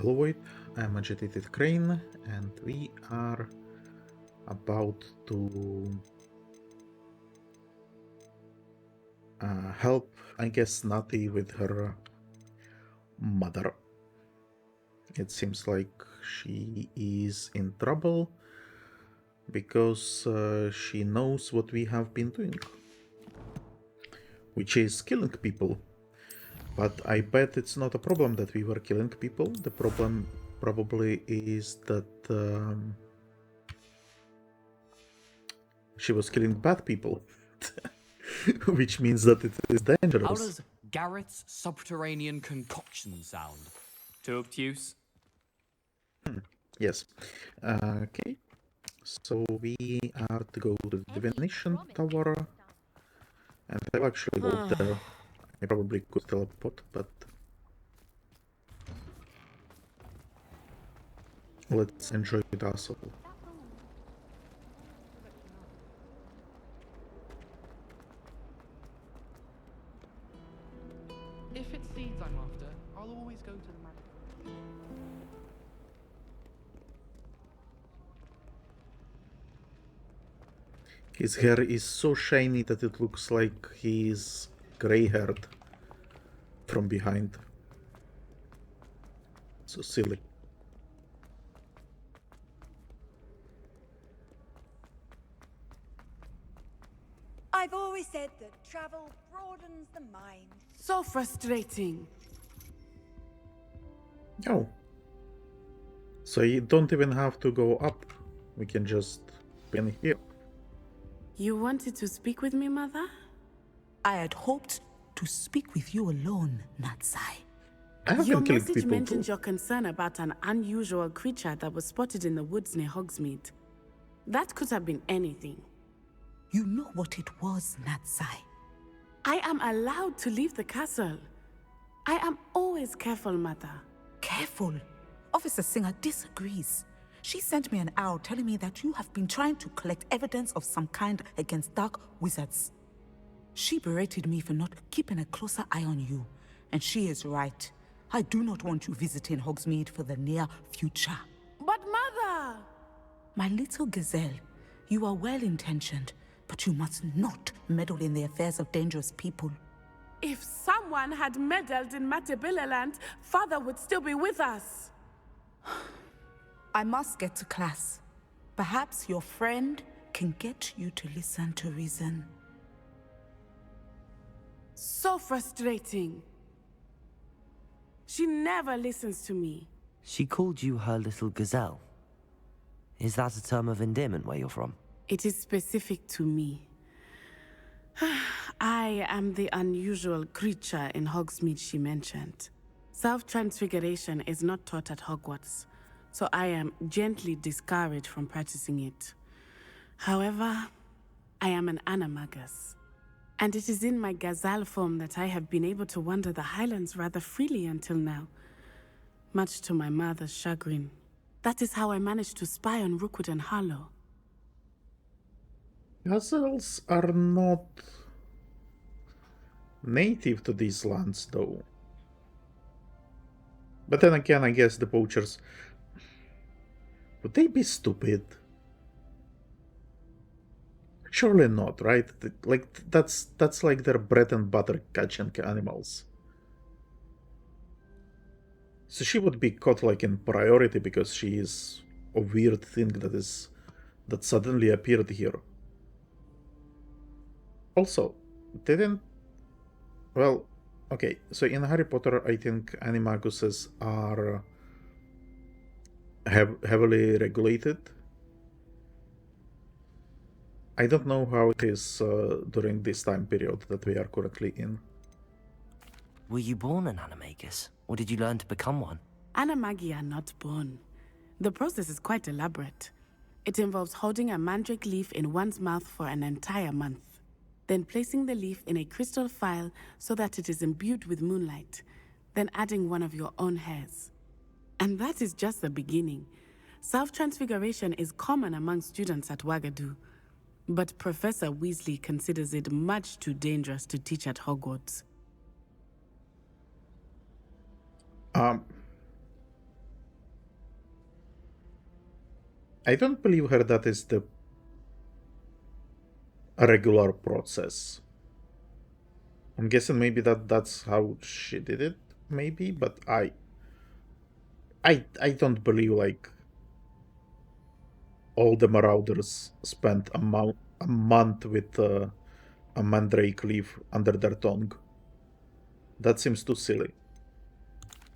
Hello Void, I'm Agitated Crane, and we are about to help, I guess, Natty with her mother. It seems like she is in trouble because she knows what we have been doing, which is killing people. But I bet it's not a problem that we were killing people. The problem probably is that she was killing bad people, which means that it is dangerous. How does Garrett's subterranean concoction sound? Too obtuse? Yes. Okay. So we are to go to the divination tower, and I'll actually go there. I probably could teleport, but let's enjoy it also. If it's seeds I'm after, I'll always go to the magic. His hair is so shiny that it looks like he's gray-haired from behind. So silly. I've always said that travel broadens the mind. So frustrating. Oh. So you don't even have to go up. We can just pin here. You wanted to speak with me, Mother? I had hoped to speak with you alone, Natsai. I have Your been killing message people mentioned too. your concern about an unusual creature that was spotted in the woods near Hogsmeade. That could have been anything. You know what it was, Natsai. I am allowed to leave the castle. I am always careful, Mother. Careful. Officer Singer disagrees. She sent me an owl telling me that you have been trying to collect evidence of some kind against dark wizards. She berated me for not keeping a closer eye on you, and she is right. I do not want you visiting Hogsmeade for the near future. But Mother! My little gazelle, you are well-intentioned, but you must not meddle in the affairs of dangerous people. If someone had meddled in Matabilaland, Father would still be with us. I must get to class. Perhaps your friend can get you to listen to reason. So frustrating. She never listens to me. She called you her little gazelle. Is that a term of endearment where you're from? It is specific to me. I am the unusual creature in Hogsmeade she mentioned. Self-transfiguration is not taught at Hogwarts, so I am gently discouraged from practicing it. However, I am an Animagus, and it is in my gazelle form that I have been able to wander the Highlands rather freely until now, much to my mother's chagrin. That is how I managed to spy on Rookwood and Harlow. Gazelles are not native to these lands, though. But then again, I guess the poachers... Would they be stupid? Surely not, right? Like, that's like their bread and butter catching animals. So she would be caught like in priority because she is a weird thing that suddenly appeared here. Also, didn't... Well, okay, so in Harry Potter, I think Animaguses are heavily regulated. I don't know how it is during this time period that we are currently in. Were you born an Animagus, or did you learn to become one? Animagi are not born. The process is quite elaborate. It involves holding a mandrake leaf in one's mouth for an entire month, then placing the leaf in a crystal phial so that it is imbued with moonlight, then adding one of your own hairs. And that is just the beginning. Self-transfiguration is common among students at Wagadu, but Professor Weasley considers it much too dangerous to teach at Hogwarts. I don't believe her that is the regular process. I'm guessing maybe that's how she did it, maybe, but I don't believe like all the marauders spent a month with a mandrake leaf under their tongue. That seems too silly.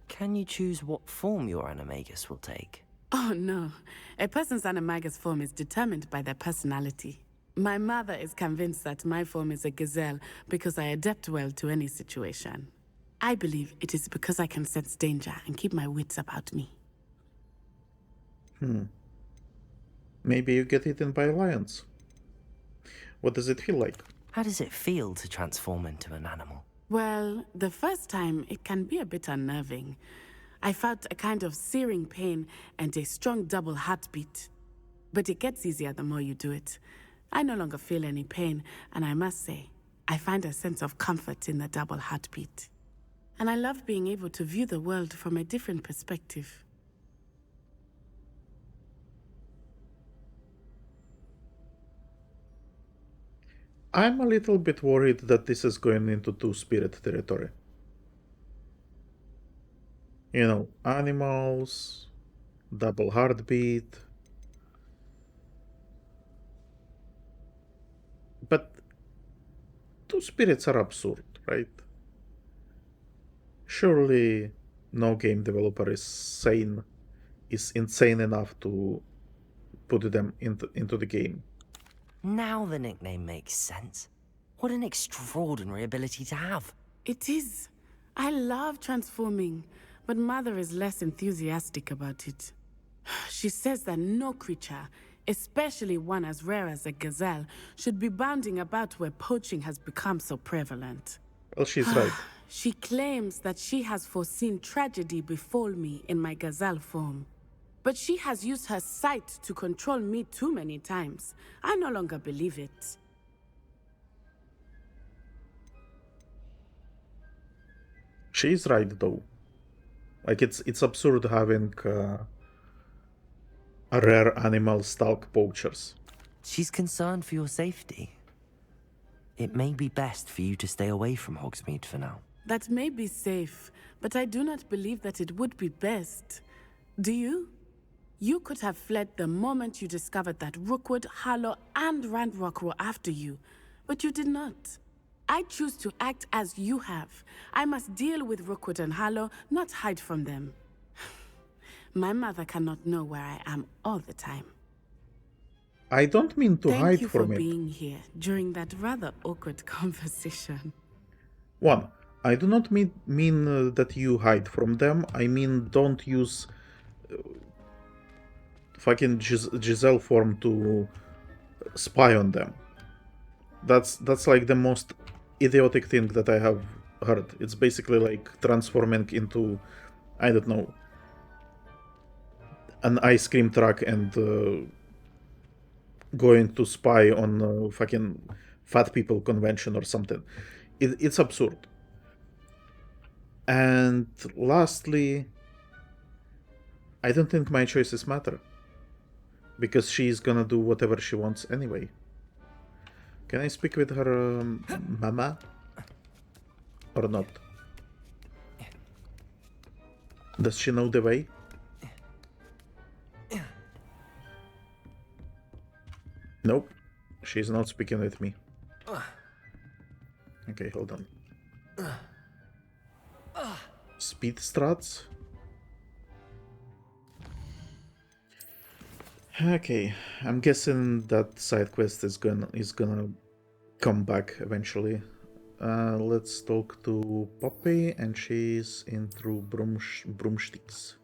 Can you choose what form your animagus will take? Oh no, a person's animagus form is determined by their personality. My mother is convinced that my form is a gazelle because I adapt well to any situation. I believe it is because I can sense danger and keep my wits about me. Maybe you get eaten by lions. What does it feel like? How does it feel to transform into an animal? Well, the first time it can be a bit unnerving. I felt a kind of searing pain and a strong double heartbeat. But it gets easier the more you do it. I no longer feel any pain, and I must say, I find a sense of comfort in the double heartbeat. And I love being able to view the world from a different perspective. I'm a little bit worried that this is going into two-spirit territory. You know, animals, double heartbeat. But two spirits are absurd, right? Surely no game developer is insane enough to put them into the game. Now the nickname makes sense. What an extraordinary ability to have. It is. I love transforming, but Mother is less enthusiastic about it. She says that no creature, especially one as rare as a gazelle, should be bounding about where poaching has become so prevalent. Well, she's right. She claims that she has foreseen tragedy befall me in my gazelle form. But she has used her sight to control me too many times. I no longer believe it. She's right, though. Like, it's absurd having a rare animal stalk poachers. She's concerned for your safety. It may be best for you to stay away from Hogsmeade for now. That may be safe, but I do not believe that it would be best. Do you? You could have fled the moment you discovered that Rookwood, Harlow, and Randrock were after you, but you did not. I choose to act as you have. I must deal with Rookwood and Harlow, not hide from them. My mother cannot know where I am all the time. I don't mean to hide Thank you for from it. being here during that rather awkward conversation. One, I do not mean that you hide from them. I mean don't use fucking Giselle form to spy on them. That's like the most idiotic thing that I have heard. It's basically like transforming into, I don't know, an ice cream truck and going to spy on fucking fat people convention or something. It's absurd. And lastly, I don't think my choices matter. Because she's gonna do whatever she wants anyway. Can I speak with her mama? Or not? Does she know the way? Nope. She's not speaking with me. Okay, hold on. Speed strats? Okay, I'm guessing that side quest is gonna come back eventually. Let's talk to Poppy, and she's in through broomsticks.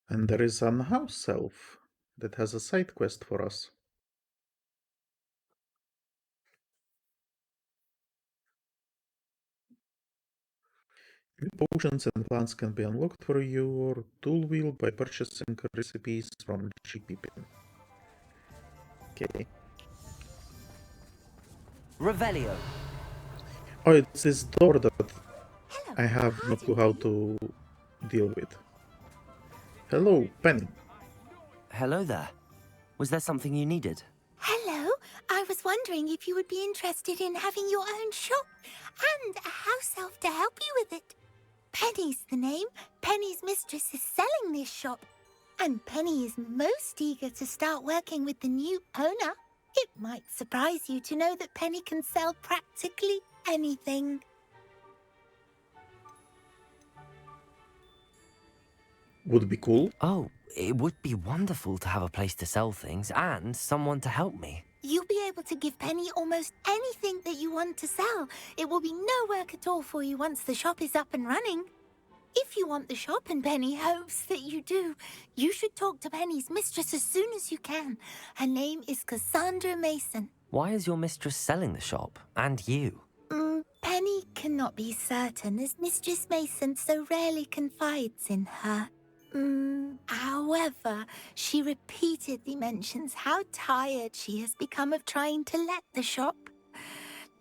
And there is an house elf that has a side quest for us. New potions and plants can be unlocked for your tool wheel by purchasing recipes from GPP. Okay. Revelio. Oh, it's this door that Hello, I have no clue how to deal with. Hello, Penny. Hello there. Was there something you needed? Hello, I was wondering if you would be interested in having your own shop and a house elf to help you with it. Penny's the name. Penny's mistress is selling this shop, and Penny is most eager to start working with the new owner. It might surprise you to know that Penny can sell practically anything. Would be cool. Oh, it would be wonderful to have a place to sell things and someone to help me. You'll be able to give Penny almost anything that you want to sell. It will be no work at all for you once the shop is up and running. If you want the shop and Penny hopes that you do, you should talk to Penny's mistress as soon as you can. Her name is Cassandra Mason. Why is your mistress selling the shop? And you? Penny cannot be certain, as Mistress Mason so rarely confides in her. However, she repeatedly mentions how tired she has become of trying to let the shop.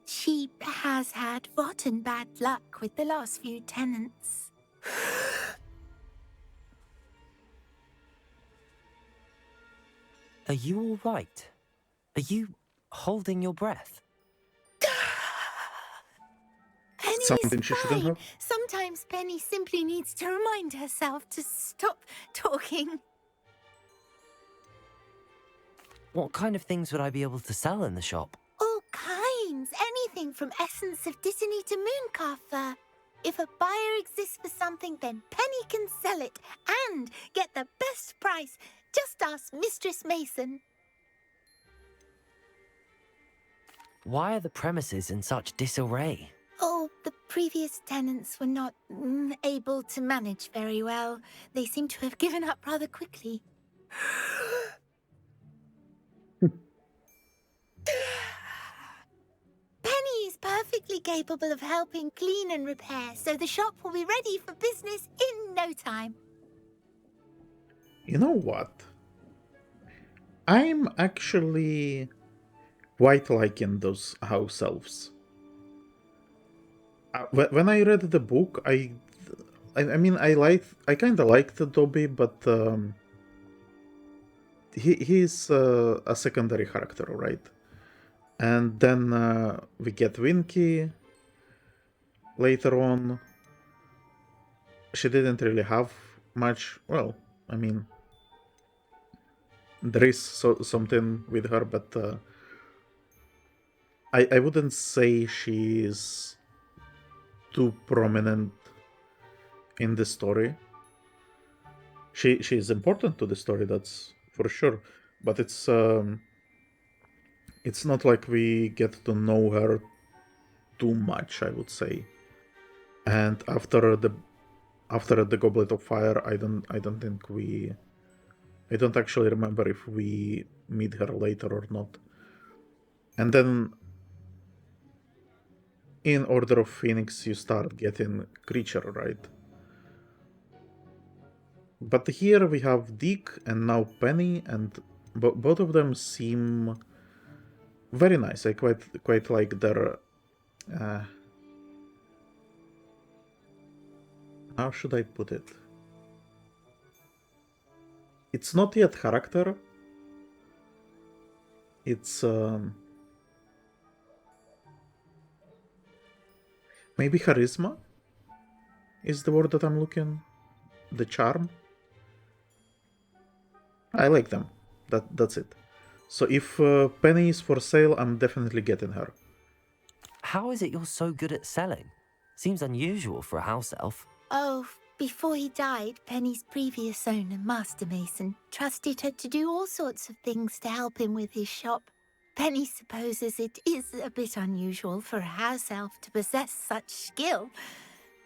She has had rotten bad luck with the last few tenants. Are you all right? Are you holding your breath? Penny Something is she shouldn't fine. have? Sometimes Penny simply needs to remind herself to stop talking. What kind of things would I be able to sell in the shop? All kinds. Anything from essence of Disney to mooncar fur. If a buyer exists for something, then Penny can sell it and get the best price. Just ask Mistress Mason. Why are the premises in such disarray? Oh, the previous tenants were not able to manage very well. They seem to have given up rather quickly. Penny is perfectly capable of helping clean and repair, so the shop will be ready for business in no time. You know what? I'm actually quite liking those house elves. When I read the book, I mean, I kind of liked Dobby, but he's a secondary character, right? And then we get Winky later on. She didn't really have much. Well, I mean, there is something with her, but I wouldn't say she's too prominent in the story. She is important to the story, that's for sure, but it's not like we get to know her too much, I would say. And after the Goblet of Fire, I don't actually remember if we meet her later or not. And then in Order of Phoenix, you start getting Creature, right? But here we have Dick and now Penny, and both of them seem very nice. I quite like their... how should I put it? It's not yet character. It's... maybe charisma is the word that I'm looking. The charm. I like them. That's it. So if Penny is for sale, I'm definitely getting her. How is it you're so good at selling? Seems unusual for a house elf. Oh, before he died, Penny's previous owner, Master Mason, trusted her to do all sorts of things to help him with his shop. Penny supposes it is a bit unusual for a house elf to possess such skill,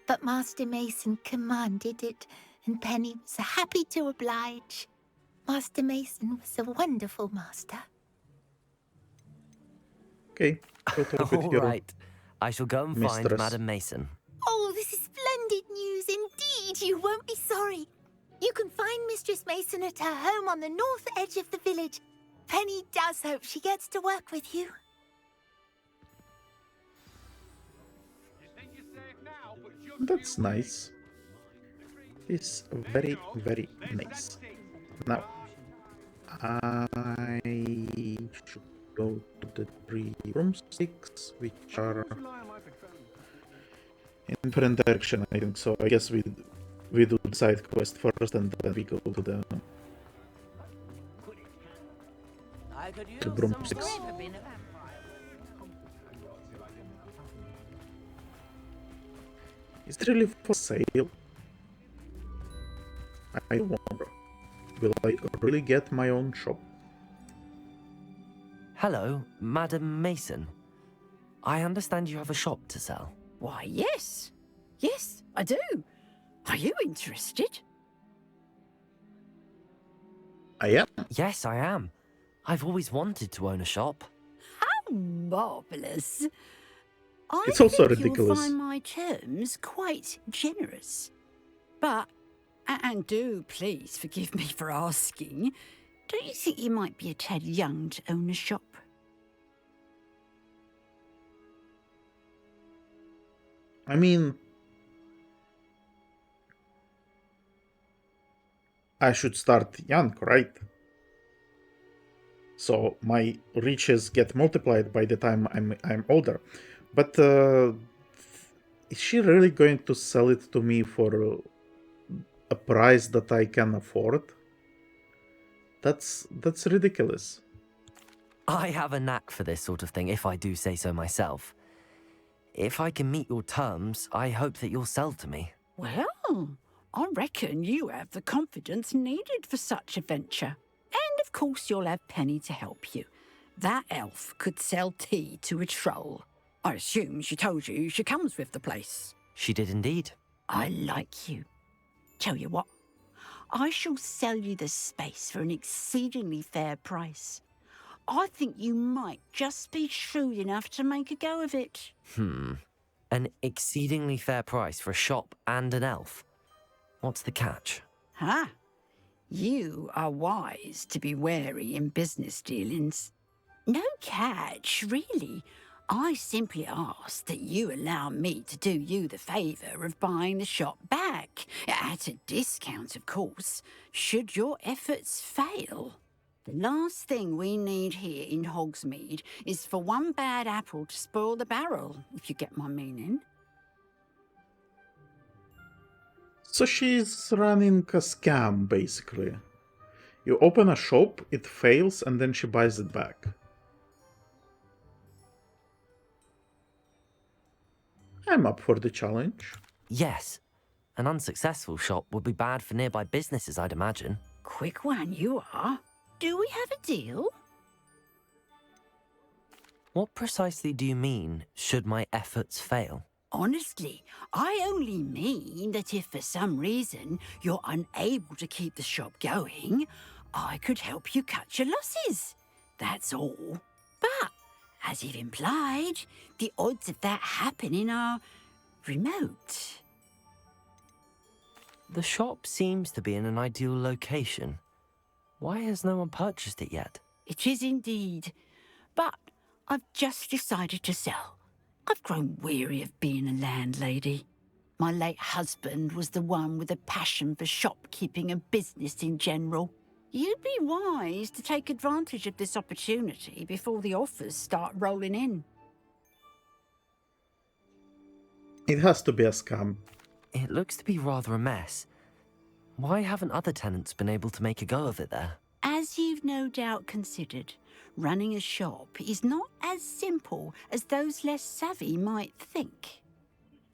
but Master Mason commanded it, and Penny was happy to oblige. Master Mason was a wonderful master. Okay, All right. I shall go and find Mistress. Madam Mason. Oh, this is splendid news indeed. You won't be sorry. You can find Mistress Mason at her home on the north edge of the village. Penny does hope she gets to work with you. That's nice. It's very, very nice. Now, I should go to the 3 broomsticks, which are in different direction, I think. So I guess we do the side quest first, and then we go to the broomsticks. Is it really for sale? I wonder. Will I really get my own shop? Hello, Madam Mason. I understand you have a shop to sell. Why, yes. Yes, I do. Are you interested? I am. Yes, I am. I've always wanted to own a shop. How marvellous. It's also think ridiculous. You'll find my terms quite generous. But, and do please forgive me for asking, don't you think you might be a tad young to own a shop? I mean, I should start young, right? So my riches get multiplied by the time I'm older. But is she really going to sell it to me for a price that I can afford? That's ridiculous. I have a knack for this sort of thing, if I do say so myself. If I can meet your terms, I hope that you'll sell to me. Well, I reckon you have the confidence needed for such a venture. And of course you'll have Penny to help you. That elf could sell tea to a troll. I assume she told you she comes with the place. She did indeed. I like you. Tell you what, I shall sell you the space for an exceedingly fair price. I think you might just be shrewd enough to make a go of it. An exceedingly fair price for a shop and an elf. What's the catch? Huh? You are wise to be wary in business dealings. No catch, really. I simply ask that you allow me to do you the favour of buying the shop back, at a discount, of course, should your efforts fail. The last thing we need here in Hogsmeade is for one bad apple to spoil the barrel, if you get my meaning. So she's running a scam, basically. You open a shop, it fails, and then she buys it back. I'm up for the challenge. Yes. An unsuccessful shop would be bad for nearby businesses, I'd imagine. Quick one, you are. Do we have a deal? What precisely do you mean, should my efforts fail? Honestly, I only mean that if for some reason you're unable to keep the shop going, I could help you cut your losses. That's all. But, as you've implied, the odds of that happening are remote. The shop seems to be in an ideal location. Why has no one purchased it yet? It is indeed. But I've just decided to sell. I've grown weary of being a landlady. My late husband was the one with a passion for shopkeeping and business in general. You'd be wise to take advantage of this opportunity before the offers start rolling in. It has to be a scam. It looks to be rather a mess. Why haven't other tenants been able to make a go of it there? As you've no doubt considered, running a shop is not as simple as those less savvy might think.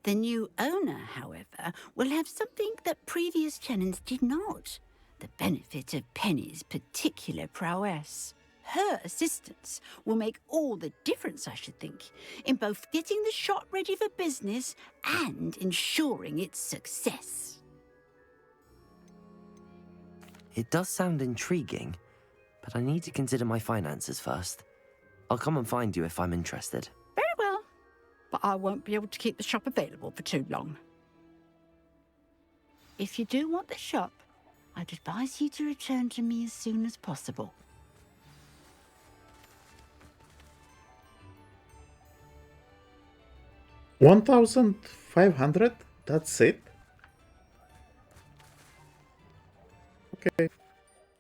The new owner, however, will have something that previous tenants did not. The benefit of Penny's particular prowess. Her assistance will make all the difference, I should think, in both getting the shop ready for business and ensuring its success. It does sound intriguing, but I need to consider my finances first. I'll come and find you if I'm interested. Very well, but I won't be able to keep the shop available for too long. If you do want the shop, I'd advise you to return to me as soon as possible. $1,500? That's it? Okay.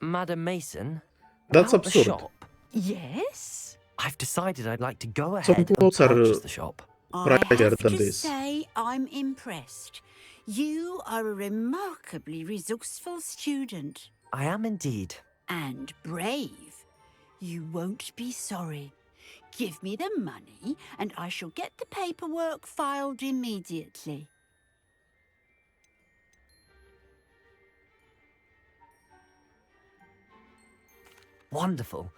Madam Mason? That's about the absurd. shop. Yes? I've decided I'd like to go Some ahead and clothes are purchase the shop. I pricier have than to this. say I'm impressed. You are a remarkably resourceful student. I am indeed. And brave. You won't be sorry. Give me the money, and I shall get the paperwork filed immediately. Wonderful.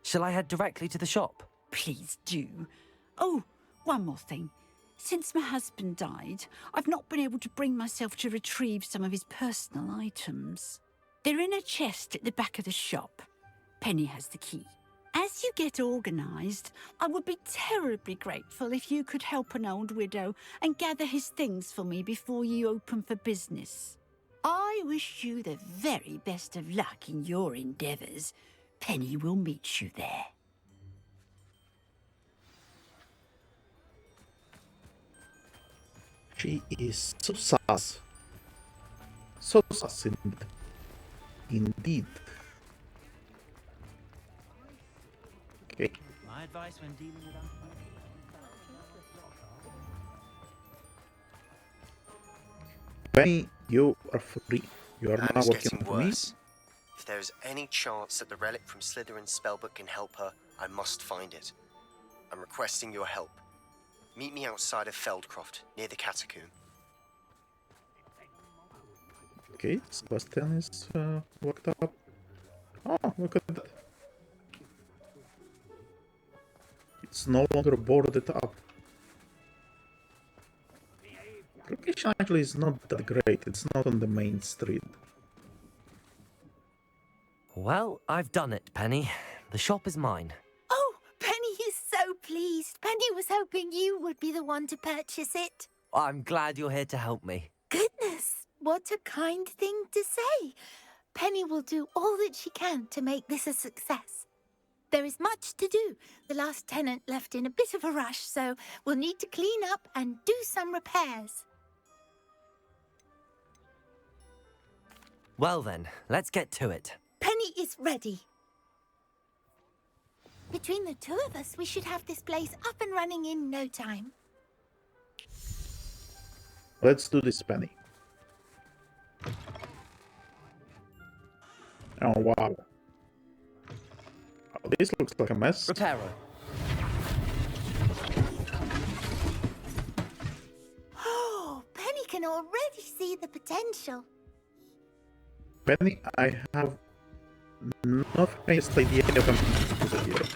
Shall I head directly to the shop? Please do. Oh, one more thing. Since my husband died, I've not been able to bring myself to retrieve some of his personal items. They're in a chest at the back of the shop. Penny has the key. As you get organised, I would be terribly grateful if you could help an old widow and gather his things for me before you open for business. I wish you the very best of luck in your endeavours. Penny will meet you there. She is so sus. So sus indeed. Indeed. Okay. My advice when dealing with Penny, you are free. You are And now it's working getting for me. worse. If there is any chance that the relic from Slytherin's spellbook can help her, I must find it. I'm requesting your help. Meet me outside of Feldcroft, near the catacomb. Okay, Sebastian is worked up. Oh, look at that. It's no longer boarded up. Location actually is not that great. It's not on the main street. Well, I've done it, Penny. The shop is mine. Oh, Penny is so pleased. Penny was hoping you would be the one to purchase it. I'm glad you're here to help me. Goodness, what a kind thing to say. Penny will do all that she can to make this a success. There is much to do. The last tenant left in a bit of a rush, so we'll need to clean up and do some repairs. Well then, let's get to it. Penny is ready. Between the two of us, we should have this place up and running in no time. Let's do this, Penny. Oh, wow. Oh, this looks like a mess. Repairer. Oh, Penny can already see the potential. Penny, I have not the faintest idea of anything to do here.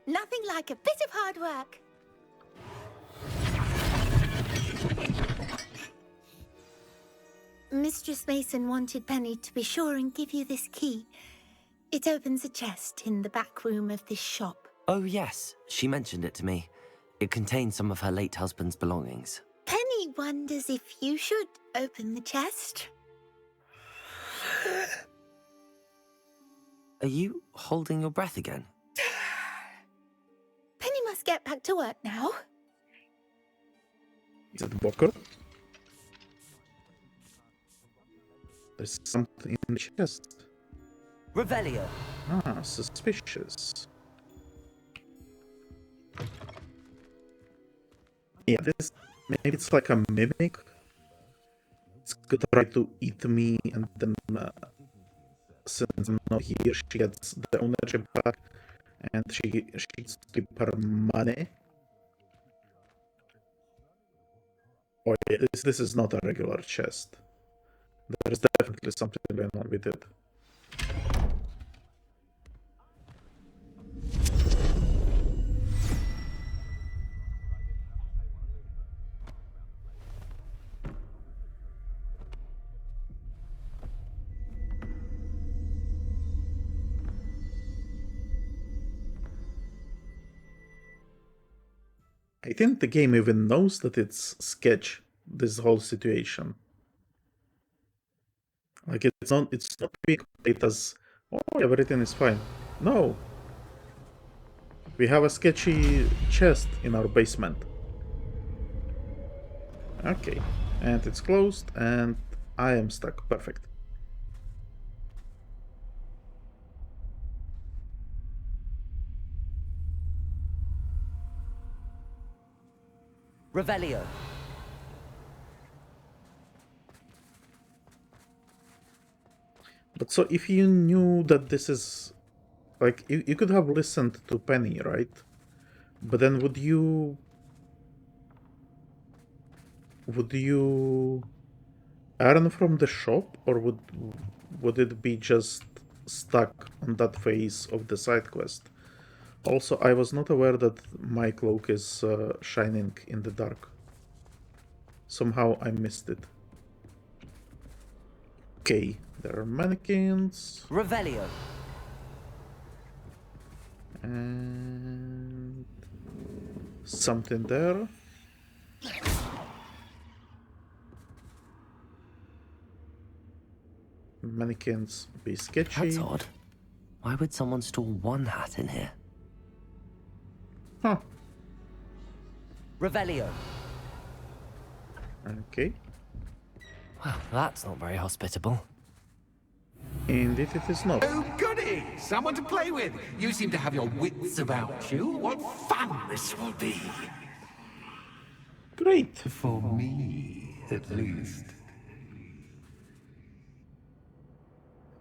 Nothing like a bit of hard work. Mistress Mason wanted Penny to be sure and give you this key. It opens a chest in the back room of this shop. Oh yes, she mentioned it to me. It contains some of her late husband's belongings. Penny wonders if you should open the chest. Are you holding your breath again? Penny must get back to work now. Is it Walker? There's something in the chest. Revelio. Ah, suspicious. Yeah, this maybe it's like a mimic. It's gonna try to eat me, and then since I'm not here, she gets the ownership back, and she gets to keep her money. Oh yeah, this is not a regular chest. There's definitely something going on with it. I think the game even knows that it's sketch, this whole situation. Like it's not being played as, oh, everything is fine. No. We have a sketchy chest in our basement. Okay. And it's closed, and I am stuck. Perfect. Revelio. But so if you knew that this is... Like, you could have listened to Penny, right? But then would you earn from the shop, or would it be just stuck on that phase of the side quest? Also, I was not aware that my cloak is shining in the dark. Somehow I missed it. Okay, there are mannequins. Revelio. And something there. Mannequins be sketchy. That's odd. Why would someone store one hat in here? Huh. Revelio. Okay. Well, that's not very hospitable. Indeed it is not. Oh, goody! Someone to play with! You seem to have your wits about you. What fun this will be! Great! For me, at least.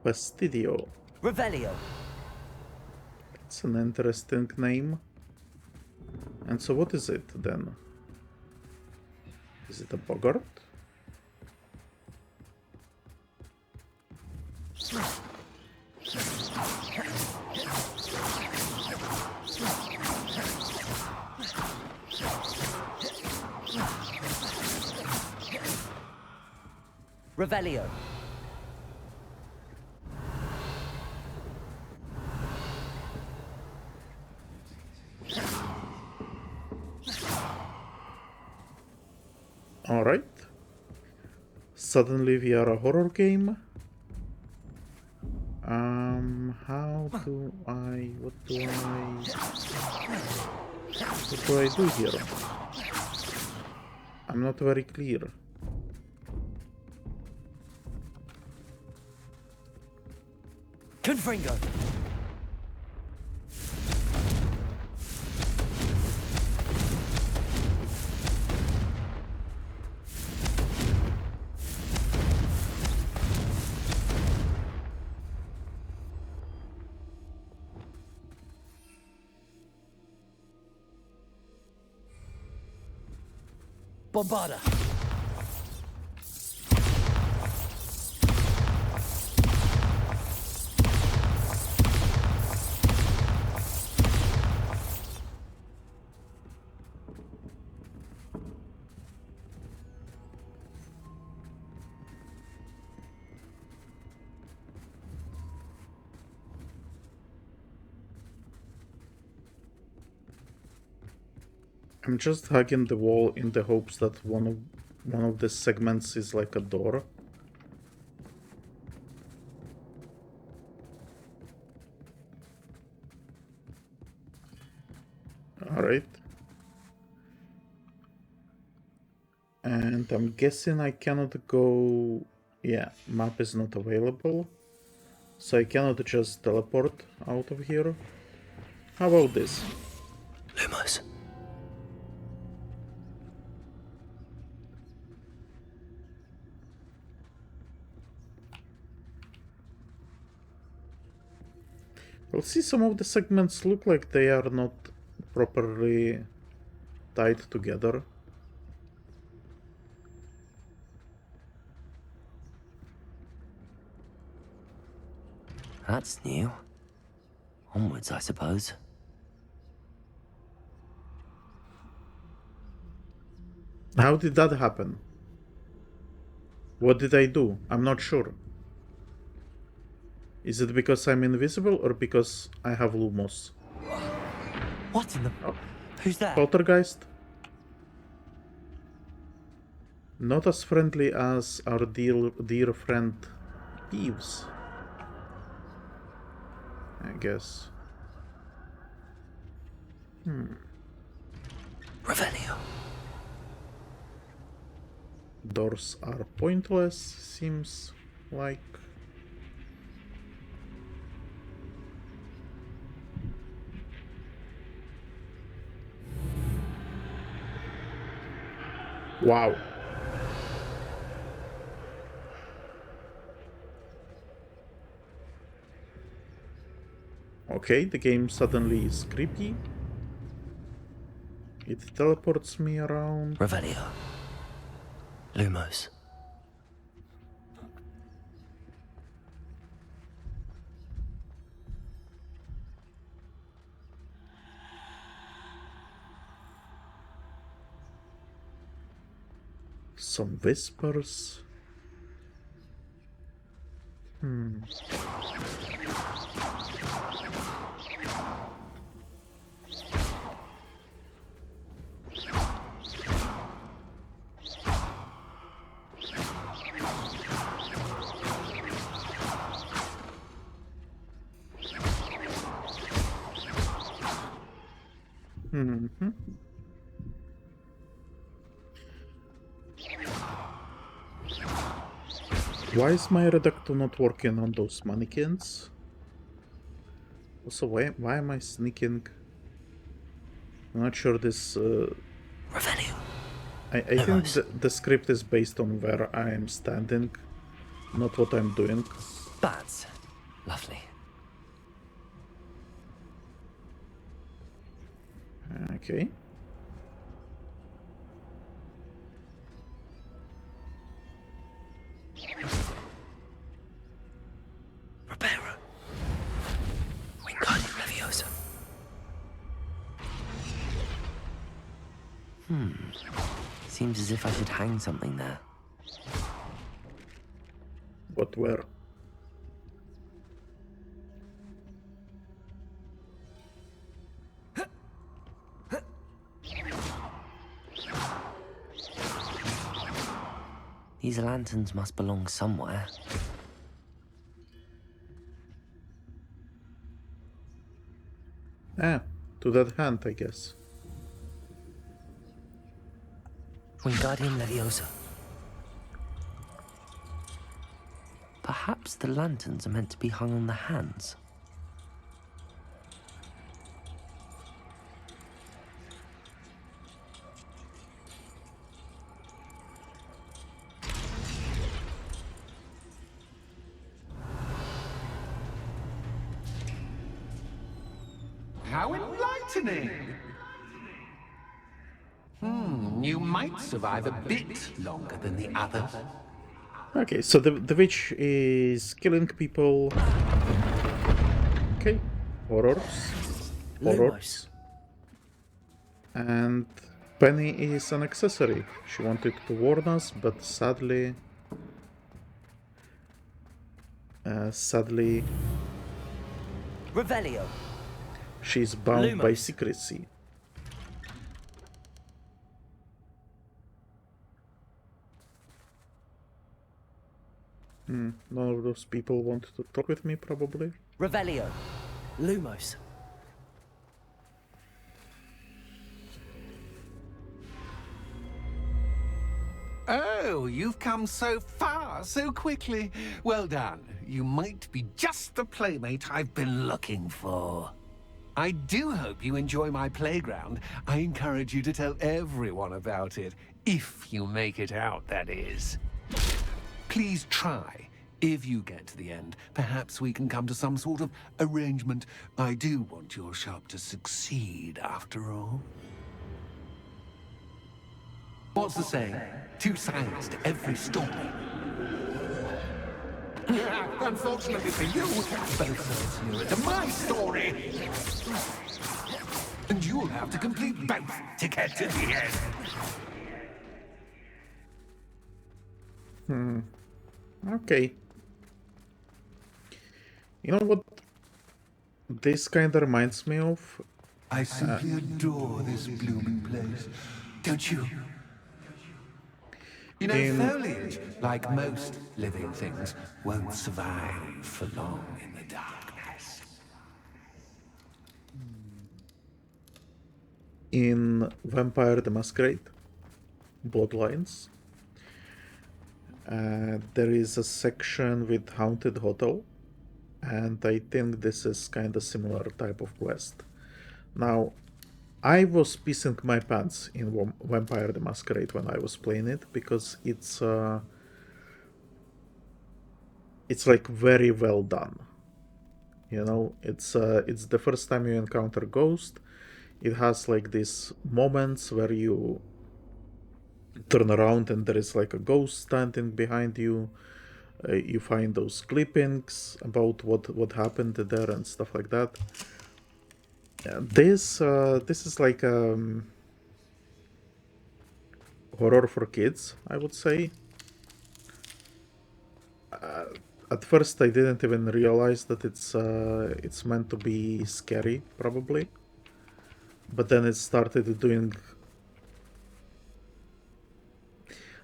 Fastidio. Revelio. It's an interesting name. And so what is it, then? Is it a boggart? Revelio. Alright. Suddenly we are a horror game. What do I do here? I'm not very clear. Confringo. Bombarda. I'm just hugging the wall in the hopes that one of the segments is like a door. Alright. And I'm guessing I cannot go... Yeah, map is not available. So I cannot just teleport out of here. How about this? Lumos. Well, see, some of the segments look like they are not properly tied together. That's new. Onwards, I suppose. How did that happen? What did I do? I'm not sure. Is it because I'm invisible or because I have Lumos? What in the... Oh. Who's that? Poltergeist? Not as friendly as our dear friend Peeves, I guess. Revelio. Doors are pointless, seems like. Wow. Okay, the game suddenly is creepy. It teleports me around. Revelio. Lumos. Some whispers. Why is my reductor not working on those mannequins? Also, why am I sneaking? I'm not sure this... Revelio. I think the script is based on where I am standing, not what I'm doing. Bats. Lovely. Okay. Reparo. Wingardium Leviosa. Seems as if I should hang something there. But where? These lanterns must belong somewhere. Ah, to that hand, I guess. Wingardium Leviosa. Perhaps the lanterns are meant to be hung on the hands. How enlightening! You might survive a bit longer than the others. Okay, so the witch is killing people. Okay, horrors. Horrors. And Penny is an accessory. She wanted to warn us, but sadly... Revelio. she's bound by Lumos. secrecy. None of those people want to talk with me, probably. Revelio. Lumos. Oh, you've come so far so quickly. Well done. You might be just the playmate I've been looking for. I do hope you enjoy my playground. I encourage you to tell everyone about it. If you make it out, that is. Please try. If you get to the end, perhaps we can come to some sort of arrangement. I do want your shop to succeed, after all. What's the saying? Two sides to every story. Unfortunately for you, both sides hear it to my story. And you'll have to complete both to get to the end. Okay. You know what this kind of reminds me of? I simply adore this blooming place. Don't you? You know, foliage, like most living things, won't survive for long in the darkness. In Vampire the Masquerade Bloodlines, There is a section with Haunted Hotel, and I think this is kind of similar type of quest. Now, I was pissing my pants in Vampire the Masquerade when I was playing it, because it's like very well done. You know, it's the first time you encounter Ghost. It has like these moments where you turn around and there is like a ghost standing behind you. You find those clippings about what happened there and stuff like that. This is like horror for kids, I would say. At first, I didn't even realize that it's meant to be scary, probably. But then it started doing...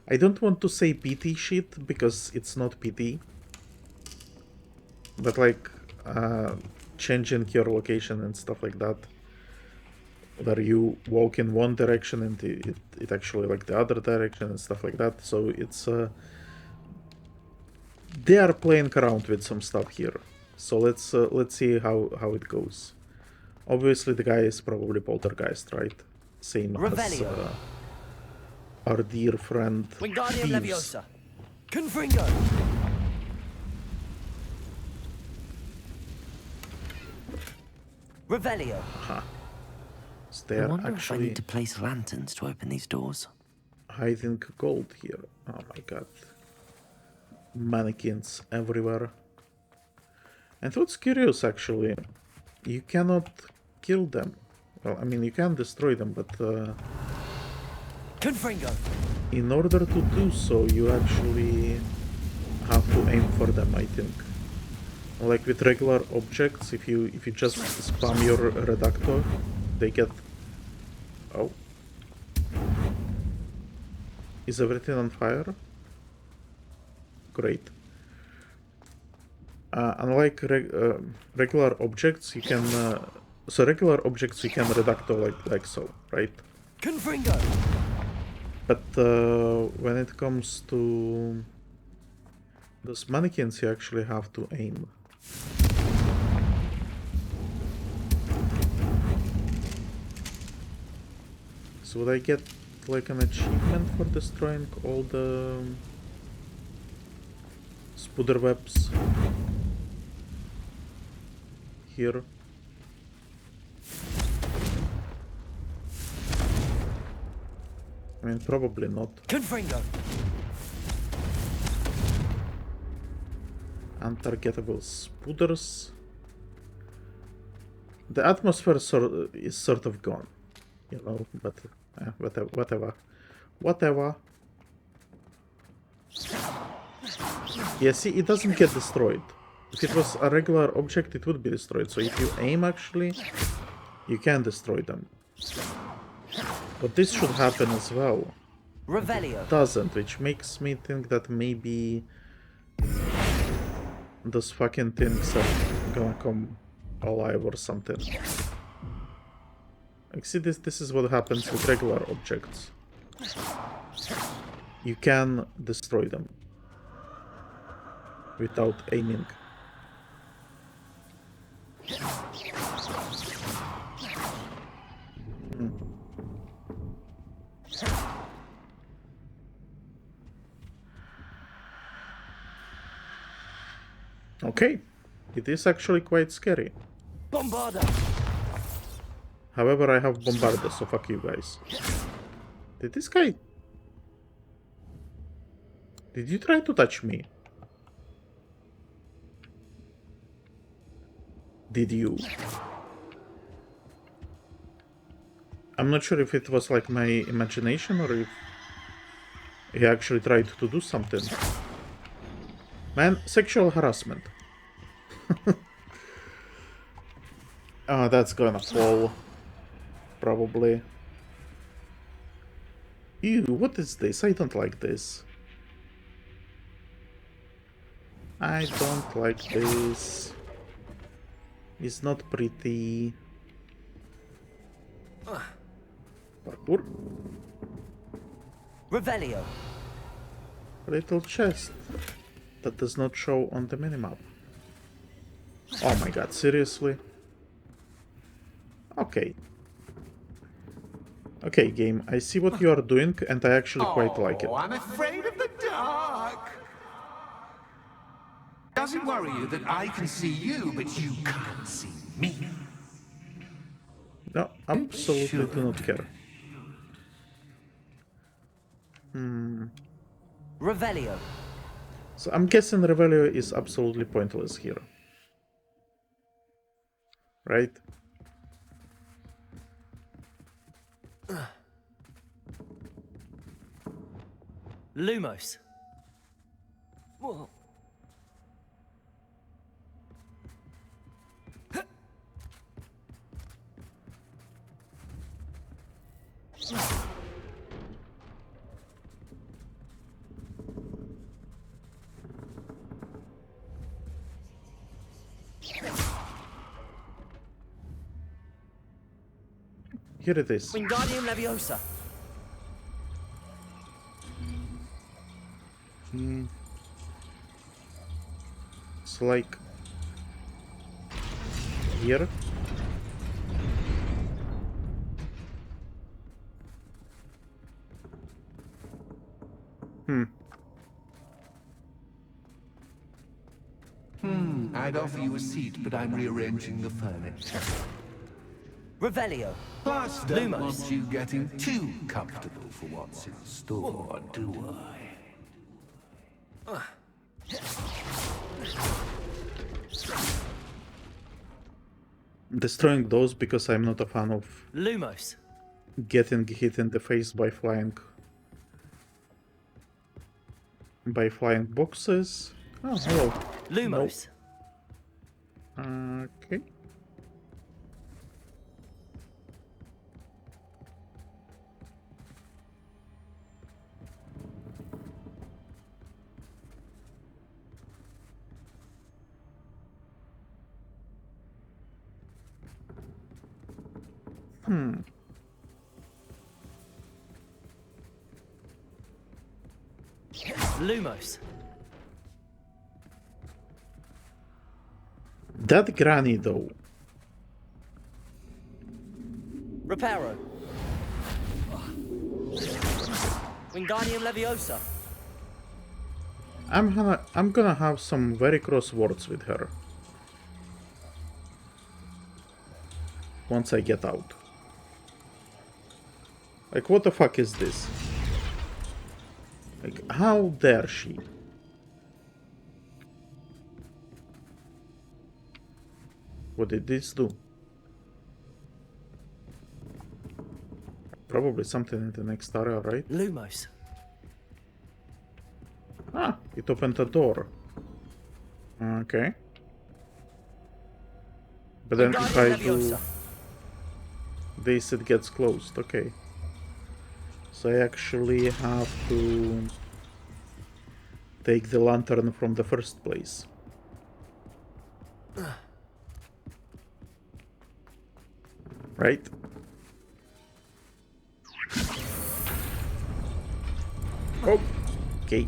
I don't want to say PT shit, because it's not PT. But like, changing your location and stuff like that. Where you walk in one direction and it actually like the other direction and stuff like that. So it's... they are playing around with some stuff here. So let's see how it goes. Obviously, the guy is probably Poltergeist, right? Same as our dear friend Wingardium Peeves. Leviosa. Confringo. Revelio. Huh. Is I there wonder if I actually need to place lanterns to open these doors. hiding gold here? Oh my god. Mannequins everywhere. And what's curious, actually, you cannot kill them. Well, I mean, you can destroy them, but Confringo. in order to do so, you actually have to aim for them, I think. Like with regular objects, if you just spam your reductor, they get... Oh. Is everything on fire? Great. Unlike regular objects, you can... so regular objects you can reductor like so, right? Confringo. But when it comes to those mannequins, you actually have to aim. So would I get like an achievement for destroying all the spooder webs here? I mean, probably not. Confringo. Untargetable spooders. The atmosphere is sort of gone, you know, but whatever. Yeah, see, it doesn't get destroyed. If it was a regular object, it would be destroyed. So if you aim, actually, you can destroy them. But this should happen as well. Revelio. It doesn't, which makes me think that maybe those fucking things are gonna come alive or something. Like, see, this is what happens with regular objects. You can destroy them without aiming. Okay, it is actually quite scary. Bombarda. However, I have Bombarda, so fuck you guys. Did this guy... Did you try to touch me? Did you? I'm not sure if it was like my imagination or if he actually tried to do something. Man, sexual harassment. Oh, that's gonna fall. Probably. Ew, what is this? I don't like this. I don't like this. It's not pretty. Parkour. Revelio. little chest that does not show on the minimap. Oh my god, seriously? Okay. Okay, game, I see what you are doing, and I actually quite like it. Oh, I'm afraid of the dark. Does it worry you that I can see you, but you can't see me? No, absolutely do not care. Revelio. So I'm guessing Revelio is absolutely pointless here. Right? Lumos. Whoa. Here it is. Wingardium Leviosa. It's like here. I'd offer you a seat, but I'm rearranging the furniture. Revelio. Plus, don't Lumos. want you getting too comfortable for what's in store, do I? Destroying those because I'm not a fan of Lumos. getting hit in the face by flying boxes. Oh, hello. Lumos. Nope. Okay. Lumos. That granny though. Reparo. Wingardium Leviosa. I'm gonna have some very cross words with her once I get out. Like, what the fuck is this? Like, how dare she? What did this do? Probably something in the next area, right? Lumos. Ah, it opened a door. Okay. But then if I do this, it gets closed. Okay. So I actually have to take the lantern from the first place. Right? Oh, okay.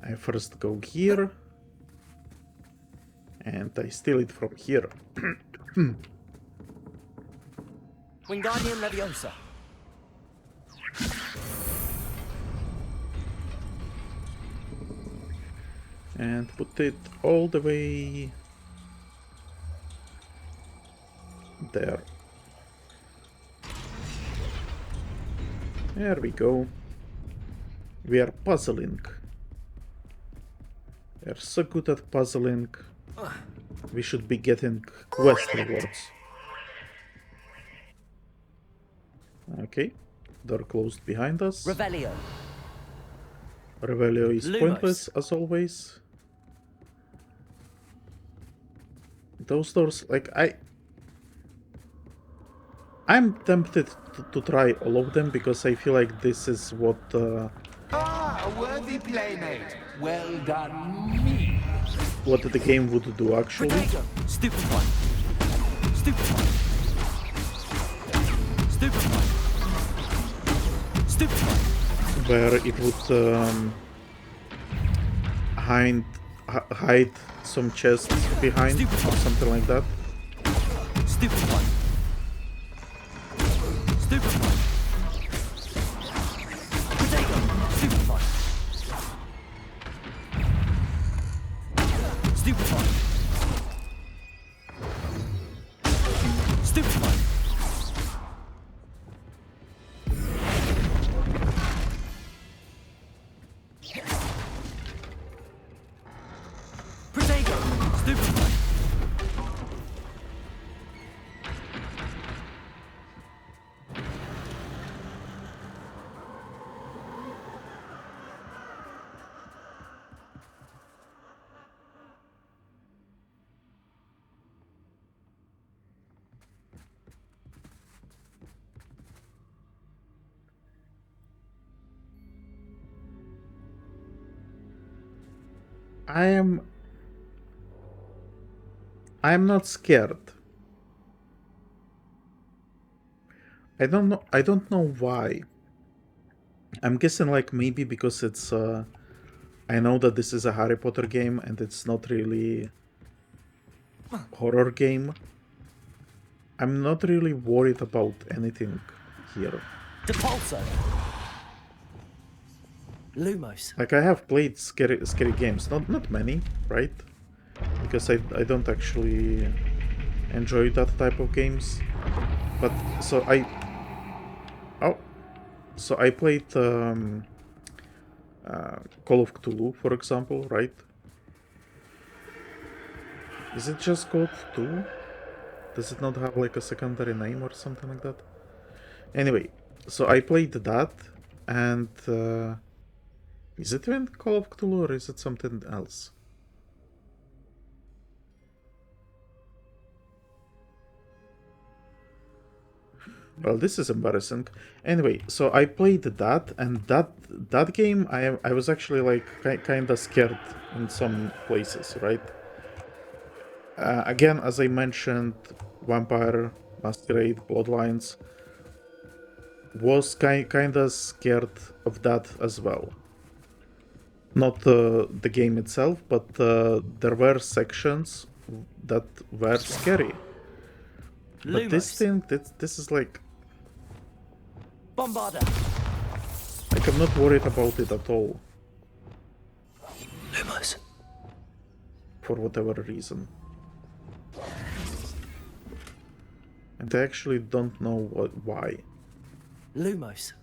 I first go here, and I steal it from here. Wingardium Leviosa. And put it all the way there. There we go. We are puzzling. We are so good at puzzling. We should be getting quest rewards. Okay. Door closed behind us. Revelio. Revelio is Lumos. pointless as always. Those doors, like, I'm tempted to try all of them because I feel like this is what Ah, a worthy playmate. Well done, me. what the game would do actually. Stupefy. Stupefy. Stupefy. Stupefy. Where it would hide some chests behind or something like that. Stupefy. Stupefy. Potato. Stupefy. Stupefy. Stupefy. Potato. Stupefy. I am not scared. I don't know why. I'm guessing like maybe because it's I know that this is a Harry Potter game and it's not really horror game. I'm not really worried about anything here. Depulso. Lumos. Like I have played scary games, not many, right? Because I don't actually enjoy that type of games. But so I played Call of Cthulhu, for example, right? Is it just Call of Cthulhu? Does it not have like a secondary name or something like that? Anyway, so I played that, and is it even Call of Cthulhu or is it something else? Well, this is embarrassing. Anyway, so I played that, and that game I was actually like kind of scared in some places, right? Again, as I mentioned, Vampire Masquerade Bloodlines was kind of scared of that as well. Not the game itself, but there were sections that were scary. But this thing, this is like... Bombarder. Like, I'm not worried about it at all. Lumos. For whatever reason. And I actually don't know why. Lumos.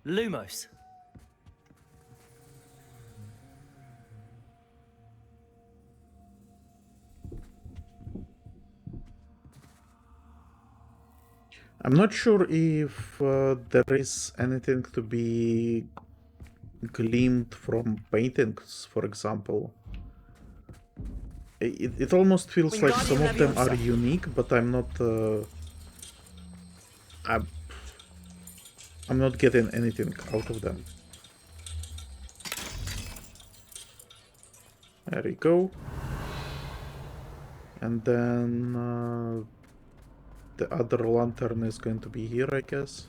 Lumos. I'm not sure if there is anything to be gleaned from paintings, for example. It almost feels like some of them are unique, but I'm not... I'm not getting anything out of them. There we go. And then the other lantern is going to be here, I guess.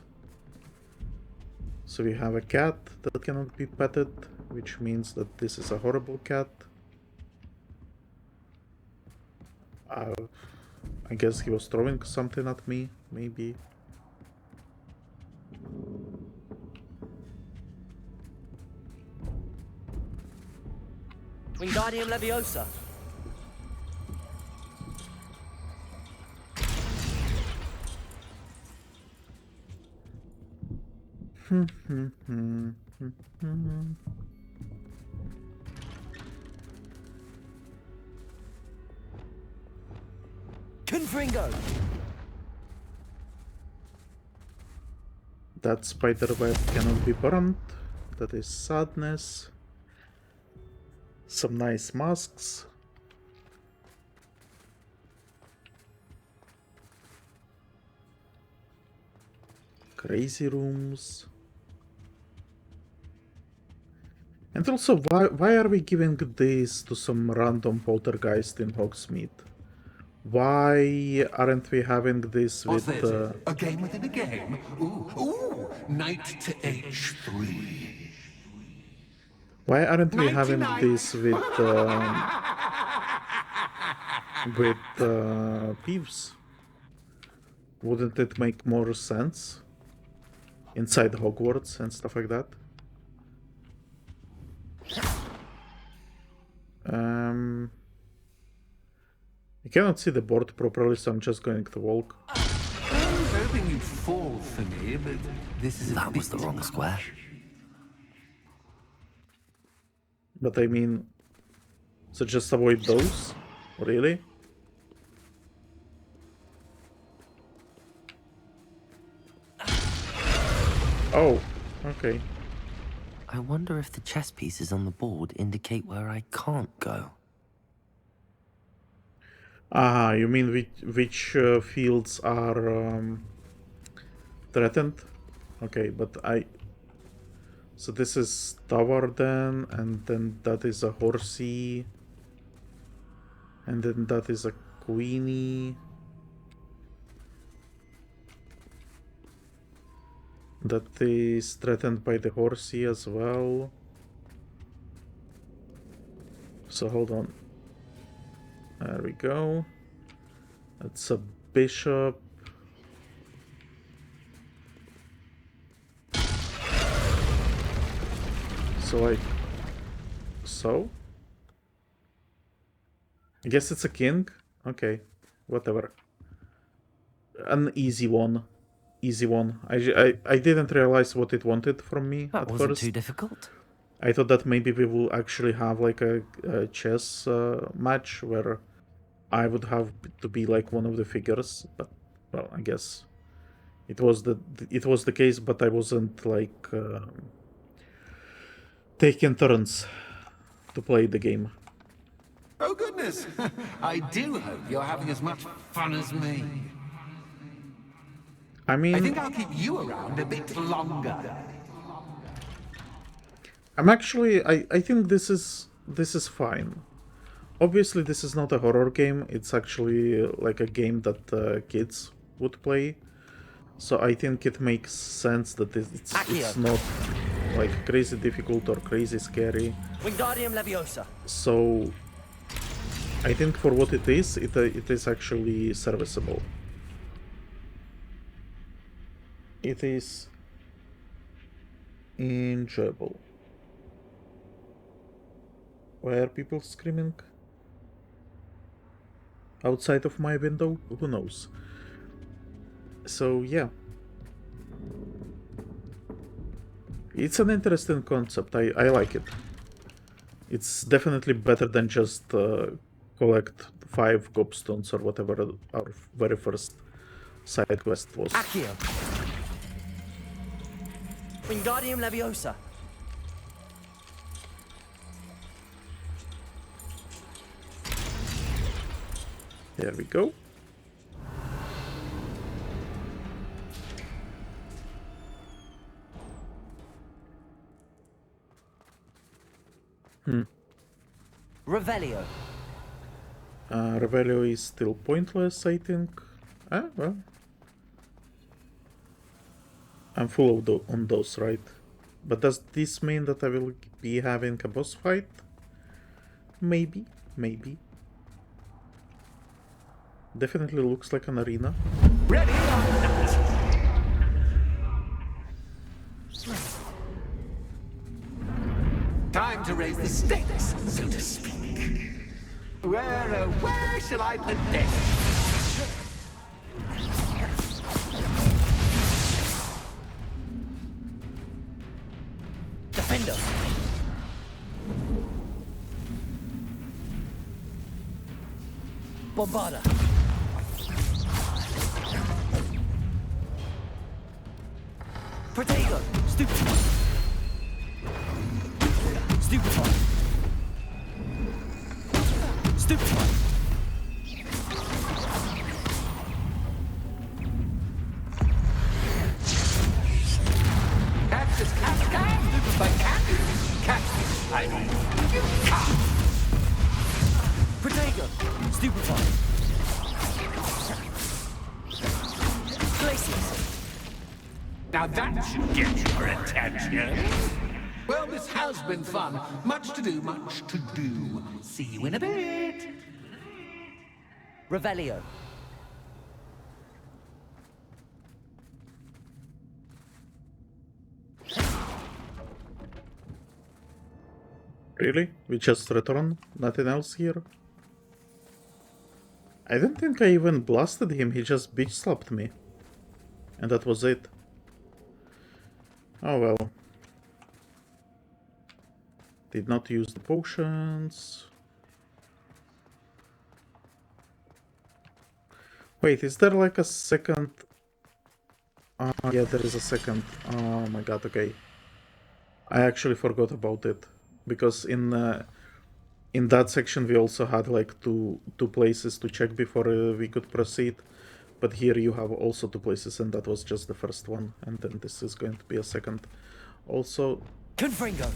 So we have a cat that cannot be petted, which means that this is a horrible cat. I guess he was throwing something at me, maybe. Wingardium Leviosa. Confringo. That spider web cannot be burned. That is sadness. Some nice masks. Crazy rooms. And also, why are we giving this to some random poltergeist in Hogsmeade? Why aren't we having this with... A game within a game? Ooh, knight to H3. Why aren't we having this with Peeves? Wouldn't it make more sense? Inside Hogwarts and stuff like that? I cannot see the board properly, so I'm just going to walk. I was hoping you'd fall for me, but this is That was the wrong square. But I mean, so just avoid those? Really? Oh, okay. I wonder if the chess pieces on the board indicate where I can't go. Ah, you mean which fields are threatened? Okay, but so this is tower then, and then that is a horsey, and then that is a queenie. That is threatened by the horsey as well. So hold on. There we go. That's a bishop. So I guess it's a king? Okay, whatever. An easy one. Easy one. I didn't realize what it wanted from me at first. That wasn't too difficult. I thought that maybe we will actually have like a chess match where I would have to be like one of the figures, but well, I guess it was the case, but I wasn't like taking turns to play the game. Oh goodness! I do hope you're having as much fun as me. I mean, I think I'll keep you around a bit longer. I'm actually I think this is fine. Obviously, this is not a horror game. It's actually like a game that kids would play. So I think it makes sense that it's not like crazy difficult or crazy scary. Wingardium Leviosa. So I think for what it is actually serviceable. It is enjoyable. Why are people screaming outside of my window? Who knows? So yeah, it's an interesting concept. I like it. It's definitely better than just collect 5 gobstones or whatever our very first side quest was. Accio. Wingardium Leviosa. There we go. Revelio. Revelio is still pointless, I think. Well. I'm full of on those, right? But does this mean that I will be having a boss fight? Maybe, maybe. Definitely looks like an arena. Ready or not? Time to raise the stakes, so to speak. Where shall I put this? Defender. Bombarda. Protego. Stupid. Stupefy. Stupefy. Cactus, cactus, but cactus, cactus, I mean, you can't. Protego. Stupefy. Glacius. Now that should get your attention. Well, this has been fun. Much to do, much to do. See you in a bit. Revelio. Really? We just returned? Nothing else here? I don't think I even blasted him, he just bitch slapped me. And that was it. Oh well. Did not use the potions. Wait, is there like a second? Yeah, there is a second. Oh my god, okay. I actually forgot about it. Because in that section we also had like two places to check before we could proceed. But here you have also 2 places, and that was just the first one. And then this is going to be a second. Also... Confringo.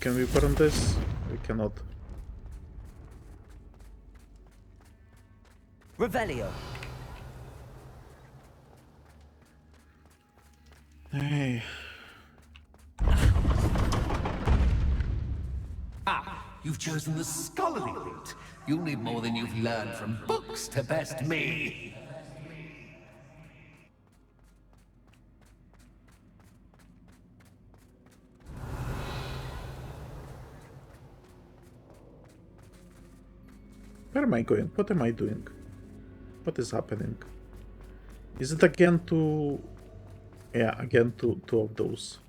Can we burn this? We cannot. Revelio. Hey. Ah, you've chosen the scholarly route. You'll need more than you've learned from books to best me. Where am I going? What am I doing? What is happening? Is it again to... Yeah, again to 2 of those.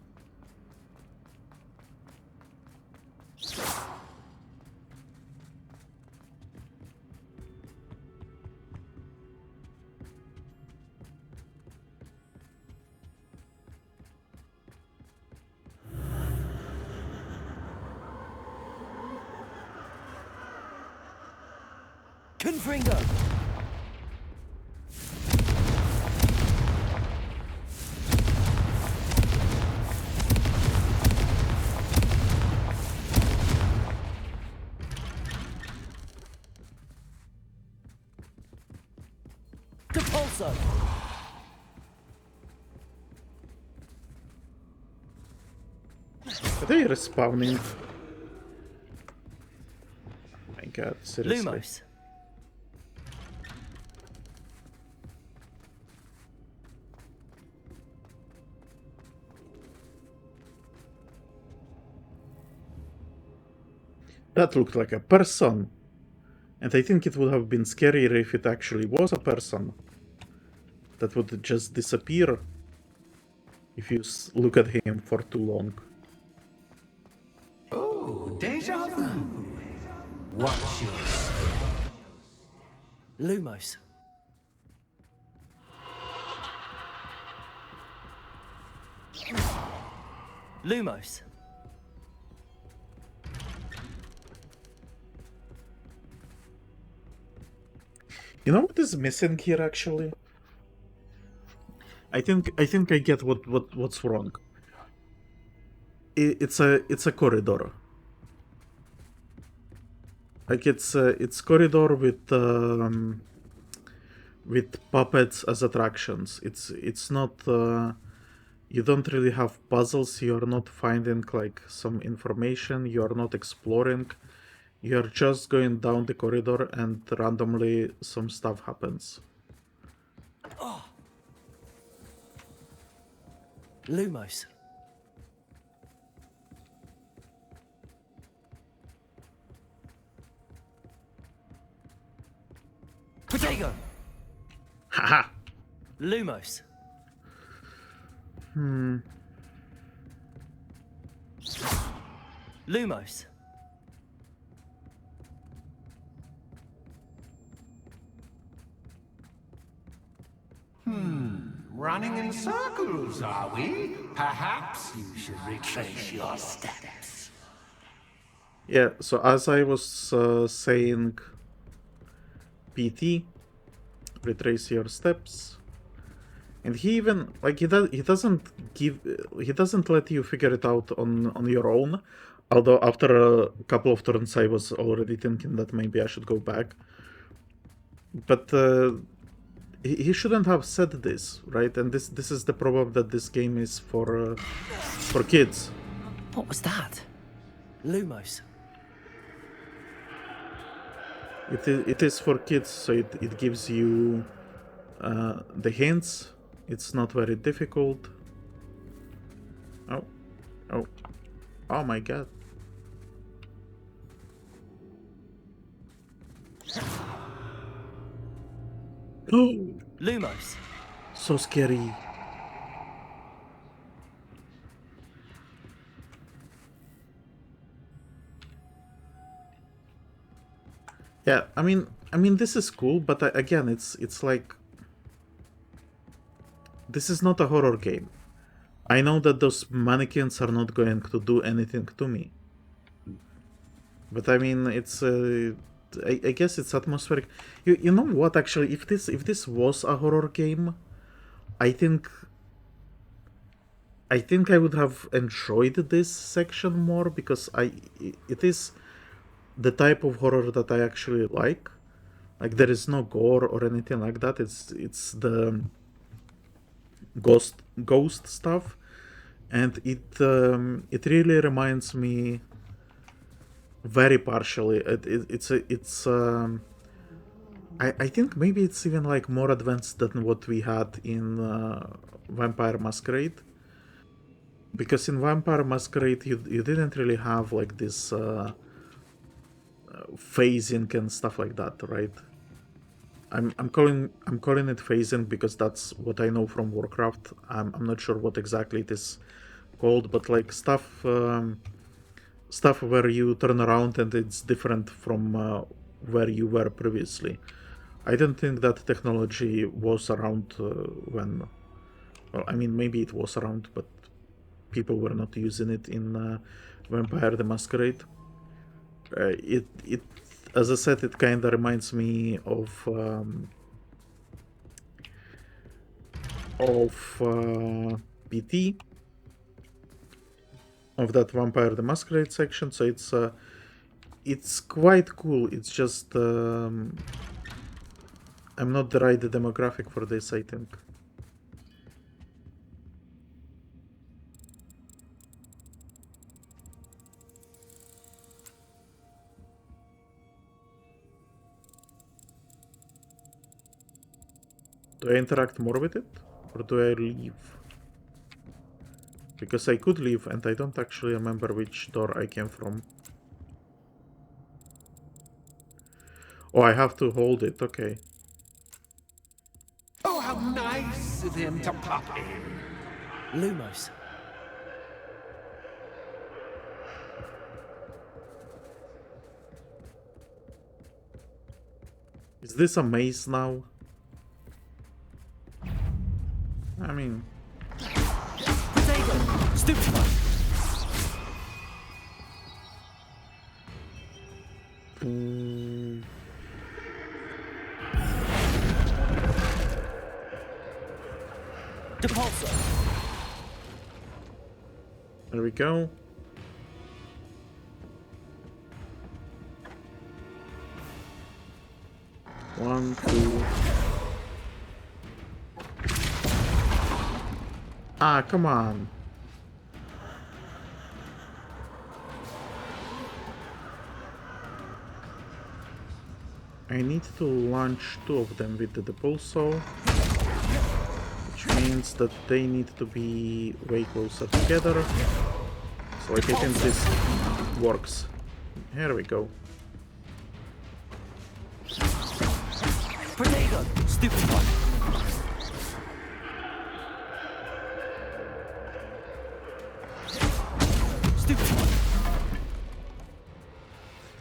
Confringo. Depulso. Are they respawning? Oh my god, seriously. Lumos. That looked like a person. And I think it would have been scarier if it actually was a person. That would just disappear if you look at him for too long. Oh, deja vu. Watch your step. Lumos. Lumos. You know what is missing here actually? I think I get what's wrong. It's a corridor. Like it's corridor with puppets as attractions. It's not you don't really have puzzles. You're not finding like some information. You're not exploring. You're just going down the corridor and randomly some stuff happens. Oh. Lumos. Protego. Haha. Lumos. Lumos. Running in circles, are we? Perhaps you should retrace your steps. Yeah, so as I was saying, PT, retrace your steps. And he even, like, he doesn't let you figure it out on your own. Although after a couple of turns I was already thinking that maybe I should go back. But he shouldn't have said this, right? And this is the problem, that this game is for kids. What was that? Lumos. It is for kids, so it gives you the hints. It's not very difficult. Oh my god. Lumos. So scary. Yeah, I mean this is cool, but again, it's like, this is not a horror game. I know that those mannequins are not going to do anything to me. But I mean, it's I guess it's atmospheric. You know what? Actually, if this was a horror game, I think I would have enjoyed this section more, because it is the type of horror that I actually like. Like, there is no gore or anything like that. It's the ghost stuff, and it really reminds me very partially. I think maybe it's even like more advanced than what we had in Vampire Masquerade, because in Vampire Masquerade you didn't really have like this phasing and stuff like that, right? I'm calling it phasing because that's what I know from Warcraft. I'm not sure what exactly it is called, but like stuff where you turn around and it's different from where you were previously. I don't think that technology was around when... Well, I mean, maybe it was around, but people were not using it in Vampire the Masquerade. It as I said, it kind of reminds me of PT, of that Vampire the Masquerade section. So it's quite cool. It's just I'm not the right demographic for this, I think. Do I interact more with it? Or do I leave? Because I could leave and I don't actually remember which door I came from. Oh, I have to hold it, okay. Oh, how nice of him to pop in. Lumos. Is this a maze now? I mean... Potato! Stupefy! Depulso! There we go. One, two... Ah, come on. I need to launch two of them with the depulso, which means that they need to be way closer together. So like, I think this works. Here we go. Potato! Stupefy!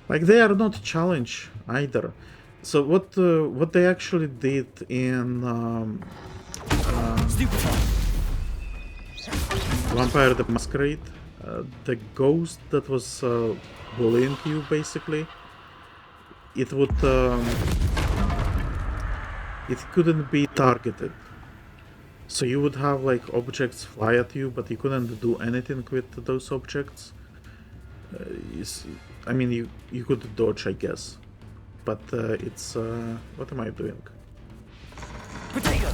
Like, they are not challenge either. So what they actually did in Vampire the Masquerade, the ghost that was bullying you, basically, it would it couldn't be targeted. So you would have like objects fly at you, but you couldn't do anything with those objects. I mean, you could dodge, I guess, but it's what am I doing? Potato.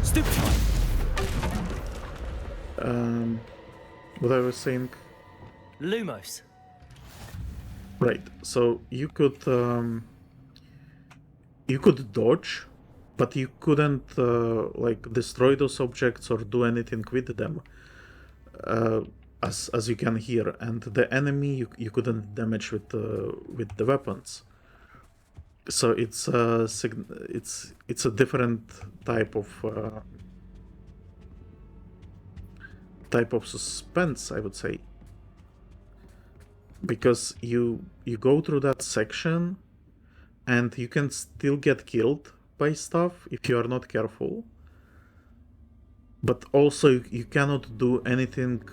Stupid. What I was saying. Lumos. Right. So you could dodge, but you couldn't like destroy those objects or do anything with them, as you can here. And the enemy you couldn't damage with the weapons. So it's a different type of suspense, I would say, because you go through that section and you can still get killed by stuff if you are not careful, but also you cannot do anything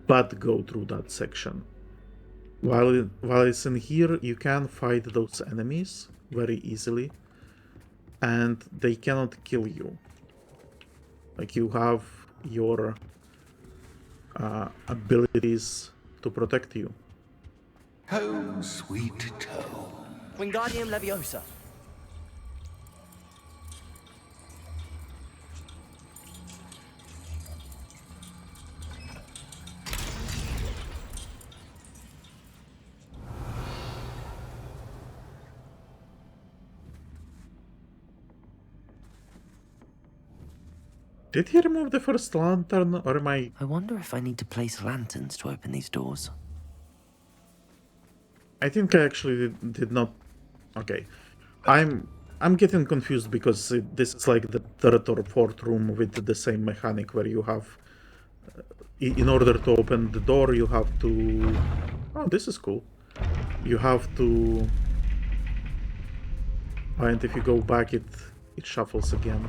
but go through that section. While it's in here, you can fight those enemies very easily and they cannot kill you. Like, you have your abilities to protect you. Home sweet home. Wingardium Leviosa. Did he remove the first lantern, or am I... I wonder if I need to place lanterns to open these doors. I think I actually did not... Okay. I'm getting confused because this is like the third or fourth room with the same mechanic where you have... in order to open the door, you have to... Oh, this is cool. You have to... And if you go back, it shuffles again.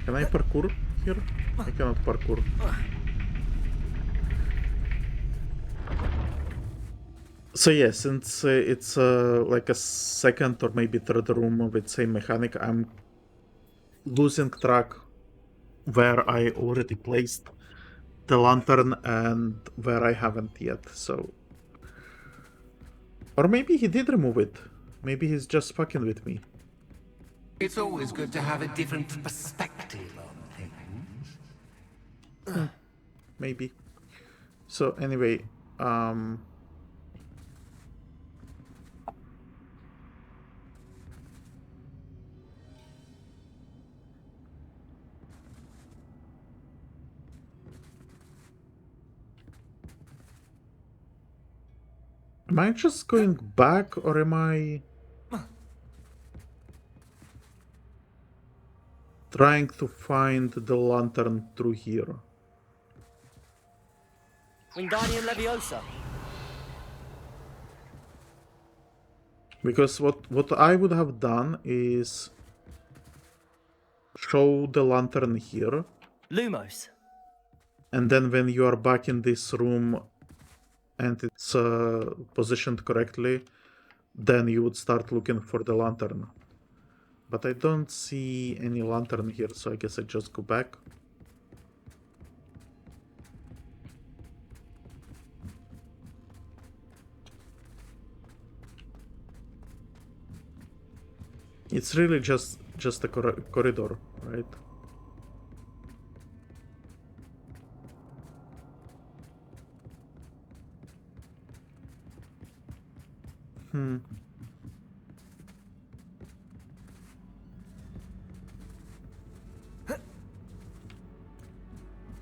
Can I parkour here? I cannot parkour. So yeah, since it's like a second or maybe third room with same mechanic, I'm losing track where I already placed the lantern and where I haven't yet, so... Or maybe he did remove it. Maybe he's just fucking with me. It's always good to have a different perspective on things. Maybe. So anyway, am I just going back, or am I trying to find the lantern through here? Wingardium Leviosa. Because what I would have done is show the lantern here. Lumos. And then when you are back in this room and it's positioned correctly, then you would start looking for the lantern. But I don't see any lantern here, so I guess I just go back. It's really just a corridor, right?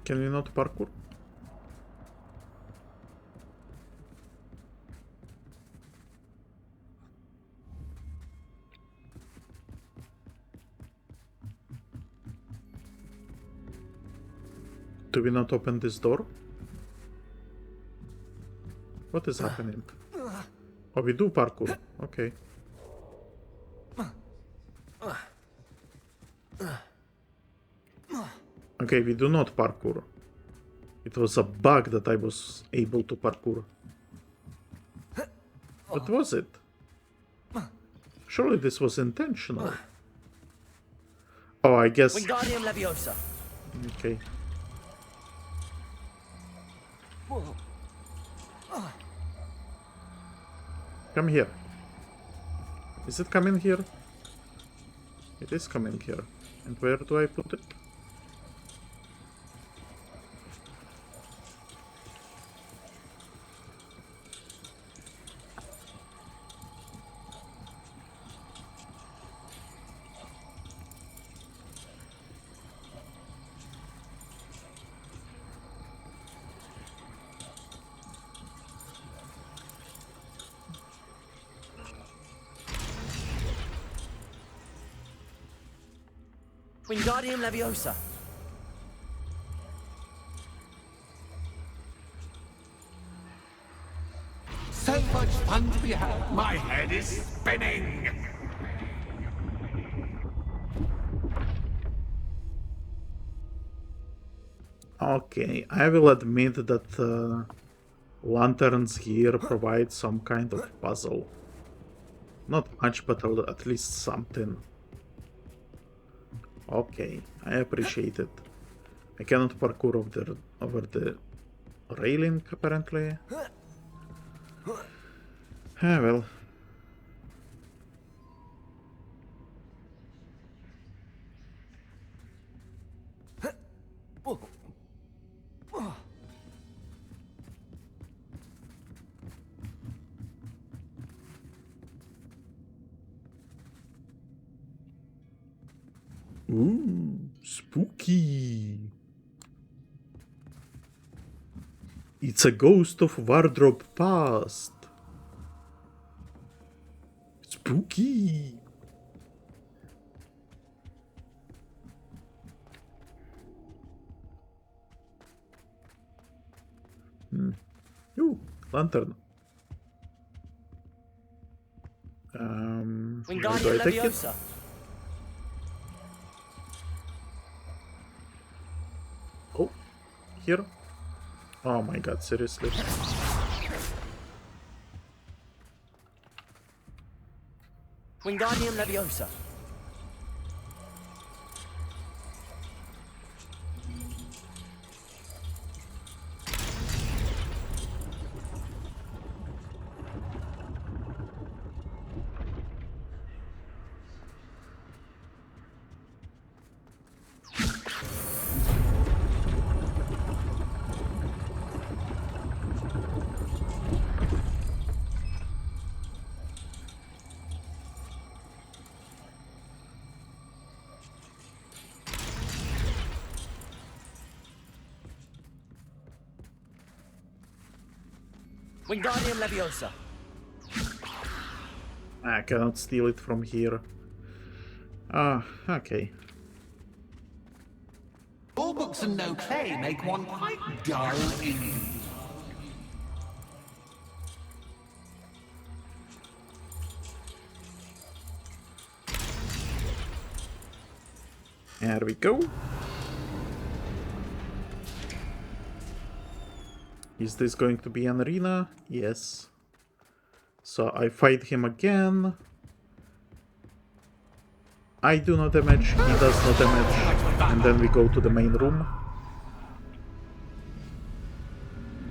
Can we not parkour? Do we not open this door? What is happening? Oh, we do parkour. Okay. Okay, we do not parkour. It was a bug that I was able to parkour. What was it? Surely this was intentional. Oh, I guess... Wingardium Leviosa. Okay. Come here. Is it coming here? It is coming here. And where do I put it? Wingardium Leviosa. So much fun to be had. My head is spinning. Okay, I will admit that lanterns here provide some kind of puzzle. Not much, but at least something. Okay, I appreciate it. I cannot parkour over the railing, apparently. Ah, well. Ooh, spooky. It's a ghost of wardrobe past. Spooky. Ooh, lantern. Where do I take it? Oh, here? Oh my god, seriously? Wingardium Leviosa. Wingardium Leviosa. I cannot steal it from here. Ah, okay. All books and no play make one quite dull indeed. There we go. Is this going to be an arena? Yes. So I fight him again. I do no damage, he does no damage. And then we go to the main room.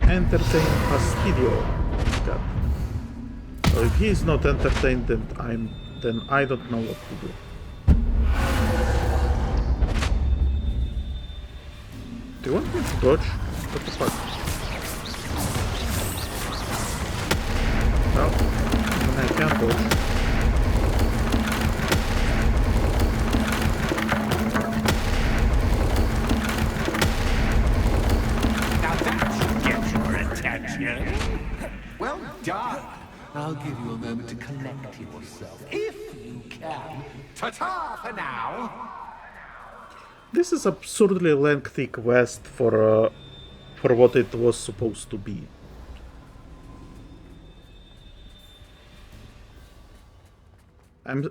Entertain Fastidio. God. So if he is not entertained, then I don't know what to do. Do you want me to dodge? What the fuck? No, I can't dodge. Now that should get your attention. Well done. I'll give you a moment to collect yourself, if you can. Ta-ta for now. This is absurdly lengthy quest for what it was supposed to be. I'm...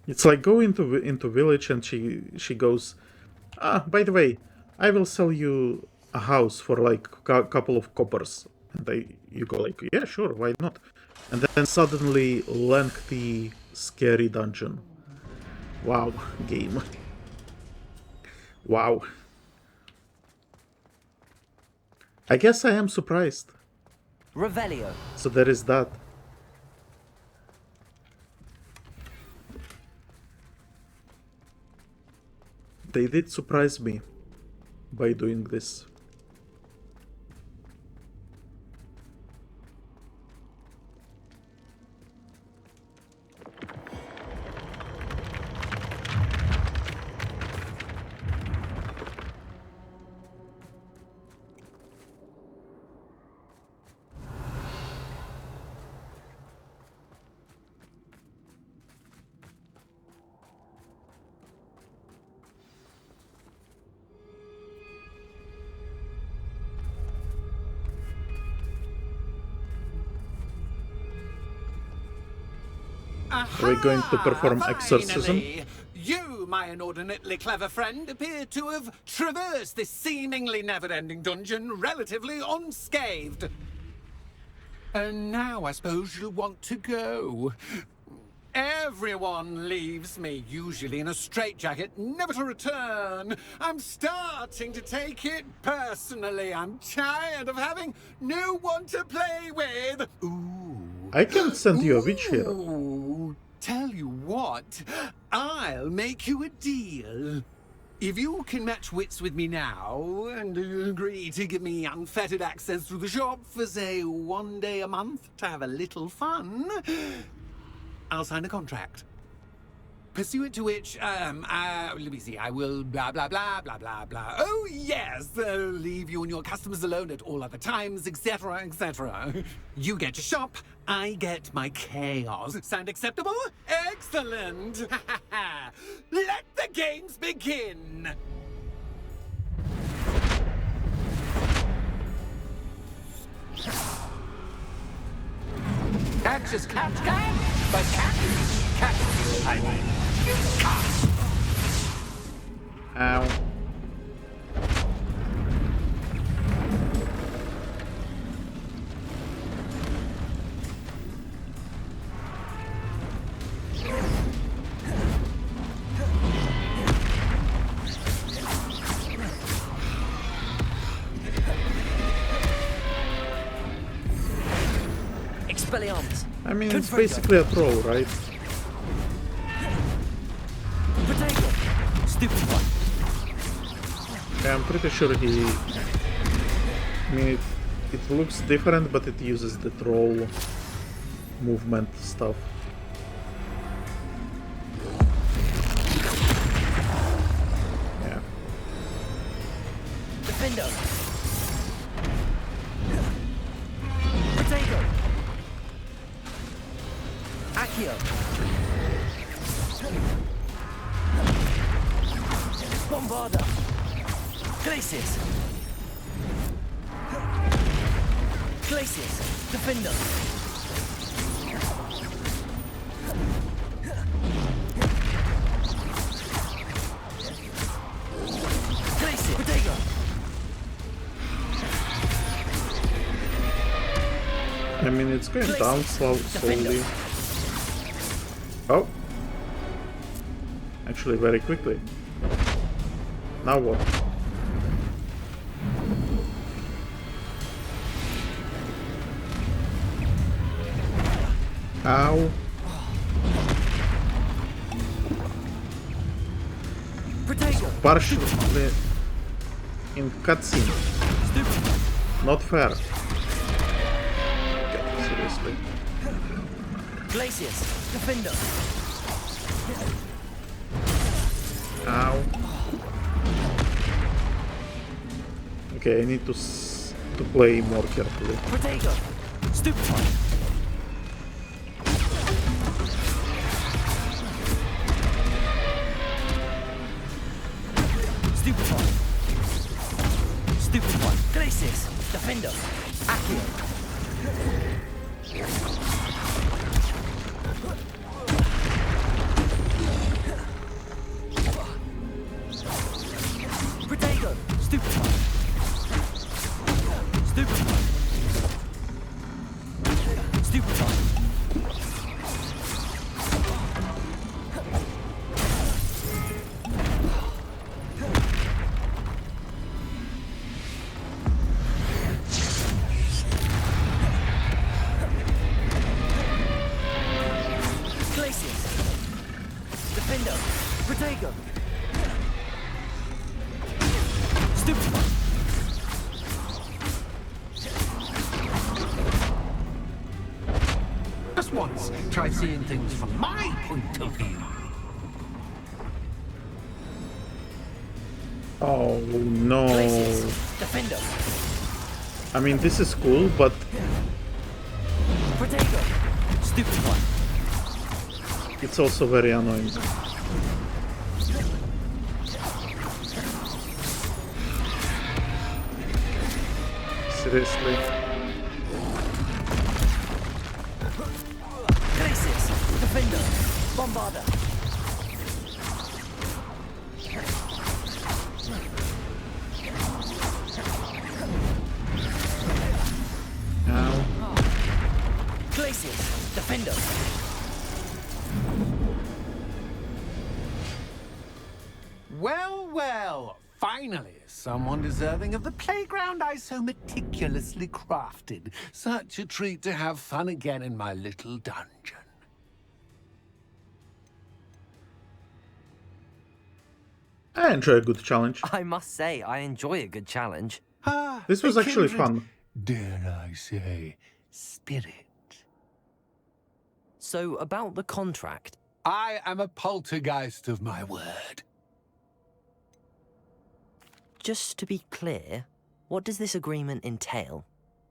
It's like go into village and she goes, ah, by the way, I will sell you a house for like a couple of coppers. And you go like, yeah, sure, why not? And then suddenly lengthy, scary dungeon. Wow, game. Wow. I guess I am surprised. Revelio. So there is that. They did surprise me by doing this. Are we going to perform exorcism? Finally! You, my inordinately clever friend, appear to have traversed this seemingly never-ending dungeon relatively unscathed. And now I suppose you'll want to go. Everyone leaves me, usually in a straitjacket, never to return. I'm starting to take it personally. I'm tired of having no one to play with. Ooh. I can send you a witch here. Ooh. Tell you what, I'll make you a deal. If you can match wits with me now, and agree to give me unfettered access to the shop for, say, 1 day a month to have a little fun, I'll sign a contract. Pursuant to which, let me see, I will blah, blah, blah, blah, blah, blah. Oh, yes, leave you and your customers alone at all other times, etc., etc. You get your shop, I get my chaos. Sound acceptable? Excellent! Let the games begin! Catch as catch can, but catch I win. Ow. Expelliarmus. I mean, it's basically a troll, right? Potato. Stupid one. Yeah, I'm pretty sure he... I mean, it looks different, but it uses the troll movement stuff. Yeah. Defendo. Potato. Accio. Bombarda. Glacius. Glacius. Defender. Glacius. Potato. I mean, it's going down slowly. Oh. Actually, very quickly. Now what? Ow. Partially in cutscene. Not fair. God, seriously. Glacius, Defender. Ow. Okay, I need to play more carefully. Potato. Stupefy. Stupefy. Stupefy. Glacius, Defender. Accio. Protego! Stupid one! Just once, try seeing things from my point of view. Oh no. Defender! I mean, this is cool, but Protego! Stupid one! it's also very annoying. Seriously. Glacius! Defender! Bombarder! Now, Glacius! Defender! Well, well, finally, someone deserving of the playground I so meticulously crafted. Such a treat to have fun again in my little dungeon. I enjoy a good challenge. I must say, I enjoy a good challenge. Ah, This was a actually kindred, fun. dare I say, spirit. So, about the contract. I am a poltergeist of my word. Just to be clear, what does this agreement entail?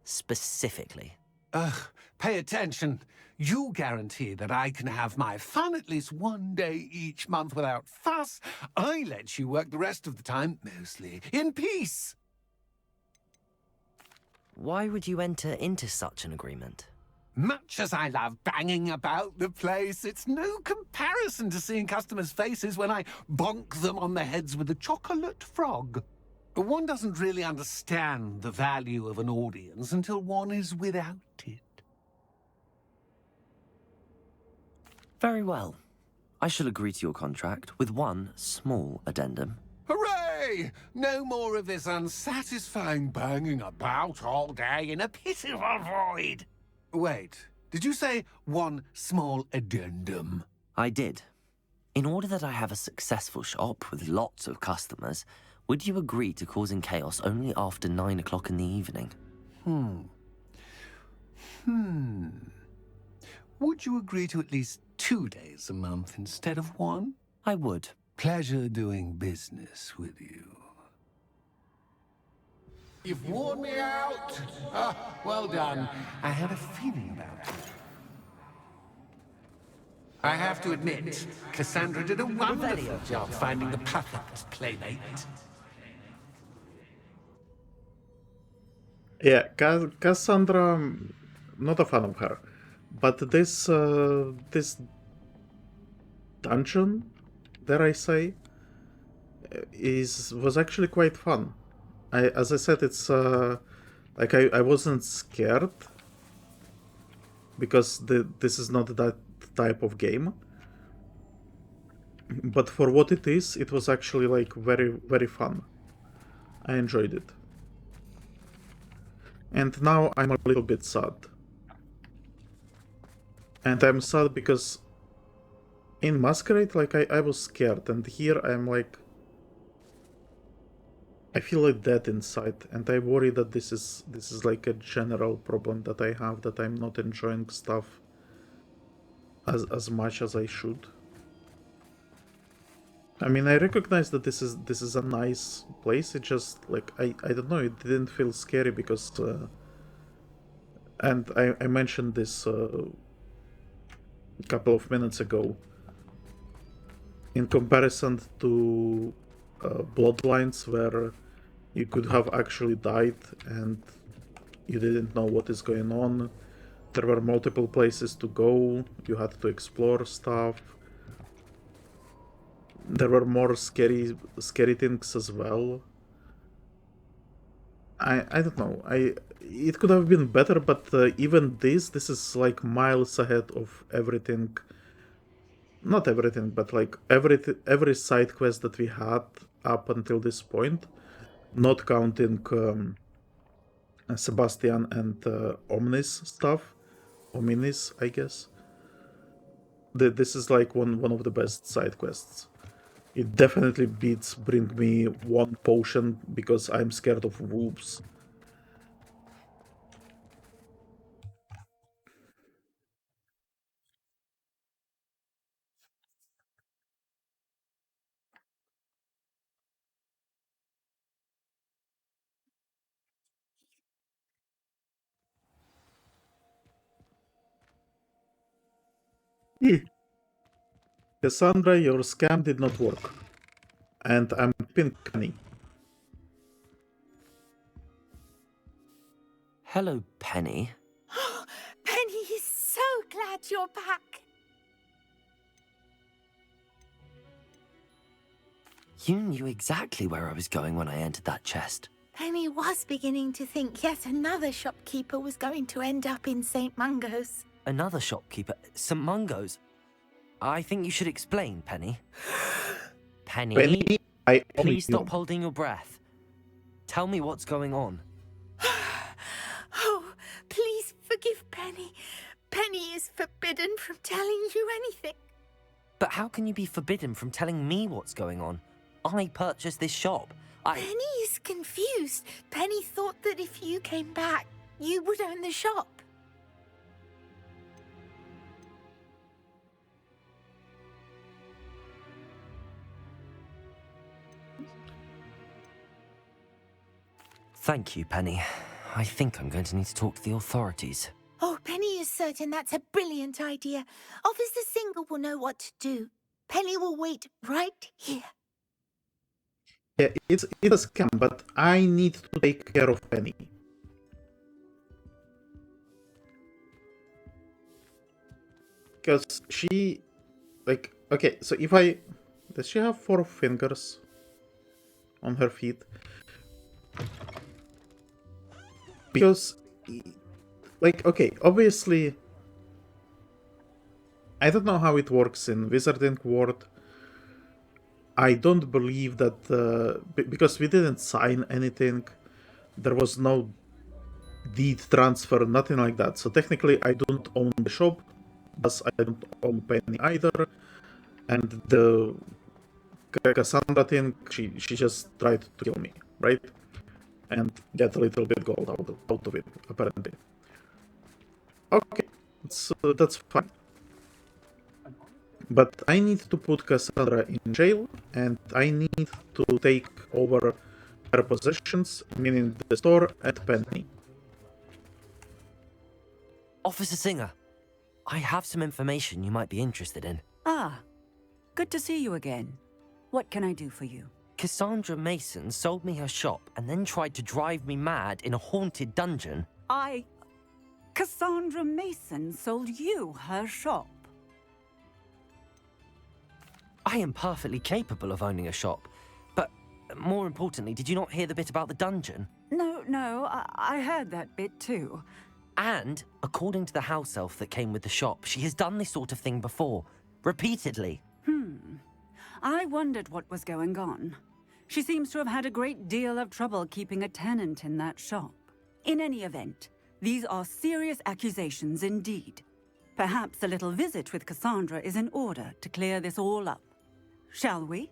Specifically? Ugh, pay attention. You guarantee that I can have my fun at least one day each month without fuss. I let you work the rest of the time, mostly in peace. Why would you enter into such an agreement? Much as I love banging about the place, it's no comparison to seeing customers' faces when I bonk them on the heads with a chocolate frog. One doesn't really understand the value of an audience until one is without it. Very well. I shall agree to your contract with one small addendum. Hooray! No more of this unsatisfying banging about all day in a pitiful void. Wait, did you say one small addendum? I did. In order that I have a successful shop with lots of customers, would you agree to causing chaos only after 9 o'clock in the evening? Would you agree to at least 2 days a month instead of one? I would. Pleasure doing business with you. You've worn me out. Ah, well done. I had a feeling about it. I have to admit, Cassandra did a wonderful job finding the perfect playmate. Yeah, Cassandra, not a fan of her, but this this dungeon, dare I say, was actually quite fun. As I said, it's like I wasn't scared because this is not that type of game. But for what it is, it was actually like very fun. I enjoyed it. And now I'm a little bit sad. And I'm sad because in Masquerade, like I was scared, and here I'm like, I feel like dead inside, and I worry that this is like a general problem that I have, that I'm not enjoying stuff as much as I should. I mean, I recognize that this is a nice place. It just like I don't know. It didn't feel scary because, and I mentioned this a couple of minutes ago. In comparison to Bloodlines, where you could have actually died and you didn't know what is going on. There were multiple places to go. You had to explore stuff. There were more scary things as well. I don't know. It could have been better, but even this is like miles ahead of everything. Not everything, but like every side quest that we had up until this point, not counting Sebastian and Omnis stuff, I guess. This is like one of the best side quests. It definitely beats bring me one potion because I'm scared of wolves. Cassandra, your scam did not work. And I'm pink Penny. Hello, Penny. Penny is so glad you're back. You knew exactly where I was going when I entered that chest. Penny was beginning to think yet another shopkeeper was going to end up in St. Mungo's. Another shopkeeper? St. Mungo's? I think you should explain, Penny. Penny, Penny, I please stop holding your breath. Tell me what's going on. Oh, please forgive Penny. Penny is forbidden from telling you anything. But how can you be forbidden from telling me what's going on? I purchased this shop. Penny is confused. Penny thought that if you came back, you would own the shop. Thank you, Penny. I think I'm going to need to talk to the authorities. Oh, Penny is certain that's a brilliant idea. Officer Singer will know what to do. Penny will wait right here. Yeah, it's a scam, but I need to take care of Penny. Because she, like, okay, so if I, does she have 4 fingers on her feet? Because, like, okay, obviously, I don't know how it works in Wizarding World. I don't believe that, because we didn't sign anything, there was no deed transfer, nothing like that. So technically, I don't own the shop, thus I don't own Penny either. And the Cassandra thing, she just tried to kill me, right? And get a little bit gold out of it, apparently. Okay, so that's fine. But I need to put Cassandra in jail, and I need to take over her possessions, meaning the store and Penny. Officer Singer, I have some information you might be interested in. Ah, good to see you again. What can I do for you? Cassandra Mason sold me her shop and then tried to drive me mad in a haunted dungeon. Cassandra Mason sold you her shop? I am perfectly capable of owning a shop, but more importantly, did you not hear the bit about the dungeon? No, I heard that bit too. And, according to the house elf that came with the shop, she has done this sort of thing before, repeatedly. I wondered what was going on. She seems to have had a great deal of trouble keeping a tenant in that shop. In any event, these are serious accusations indeed. Perhaps a little visit with Cassandra is in order to clear this all up. Shall we?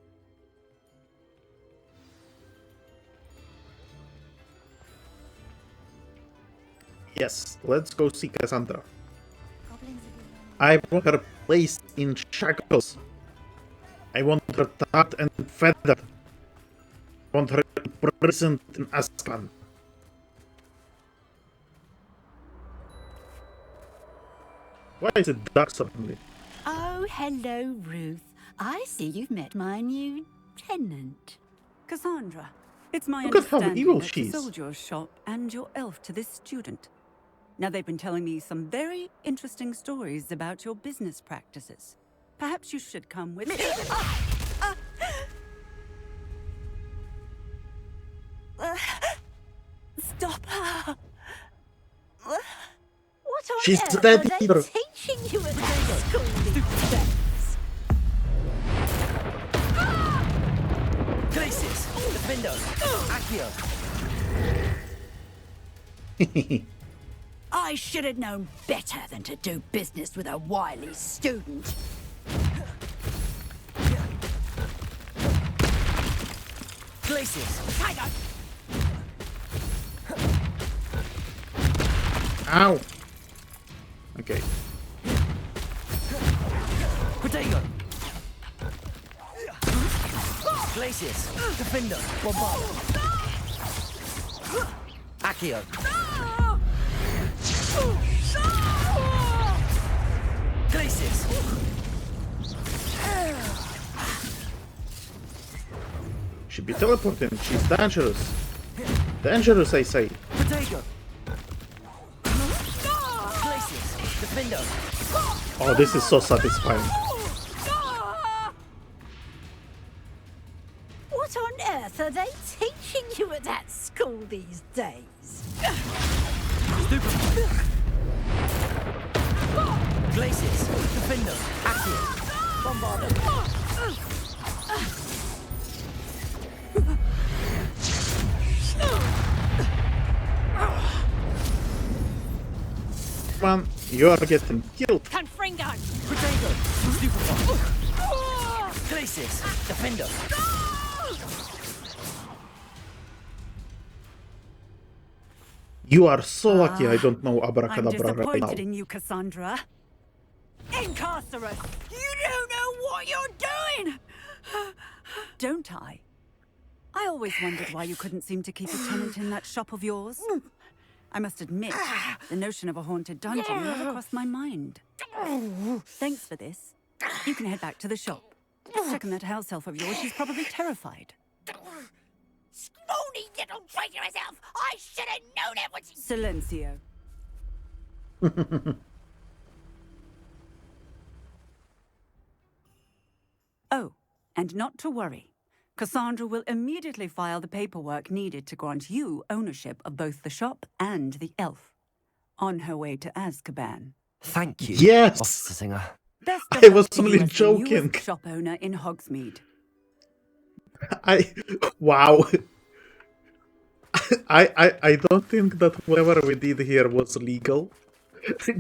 Yes, let's go see Cassandra. I want her placed in shackles. I want her tarred and feathered. I want her imprisoned in Azkaban. Why is it dark suddenly? Oh, hello, Ruth. I see you've met my new tenant. Cassandra, it's my Look at how understanding evil that she you is. sold your shop and your elf to this student. Now, they've been telling me some very interesting stories about your business practices. Perhaps you should come with me. Stop her! What on She's earth dead are they either. teaching you at this school these days? Places! Defendo! Accio! I should have known better than to do business with a wily student. Glacius! Tiger! Ow! Okay. Protego! Glacius! Defender! Bombard! Accio! Glacius! She'd be teleporting. She's dangerous. Dangerous, I say. Protego! Glacius! Defender! Oh, this is so satisfying. What on earth are they teaching you at that school these days? Glacius! Defender! Accio! Bombarder! Man, you are getting killed. Confringo! Protego! Stupefy! Glacius! Defender! You are so lucky I don't know I'm Abracadabra right now. disappointed in you, Cassandra. Incarcerous! You don't know what you're doing! Don't I? I always wondered why you couldn't seem to keep a tenant in that shop of yours. I must admit, the notion of a haunted dungeon never crossed my mind. Thanks for this. You can head back to the shop. Checking that house elf of yours, she's probably terrified. Scrawny little traitor herself! I should have known it was... Silencio. Oh, and not to worry. Cassandra will immediately file the paperwork needed to grant you ownership of both the shop and the elf. On her way to Azkaban. Thank you, Yes! Officer Singer. Best of I luck was to you only as the joking. newest shop owner in Hogsmeade. Wow. I don't think that whatever we did here was legal.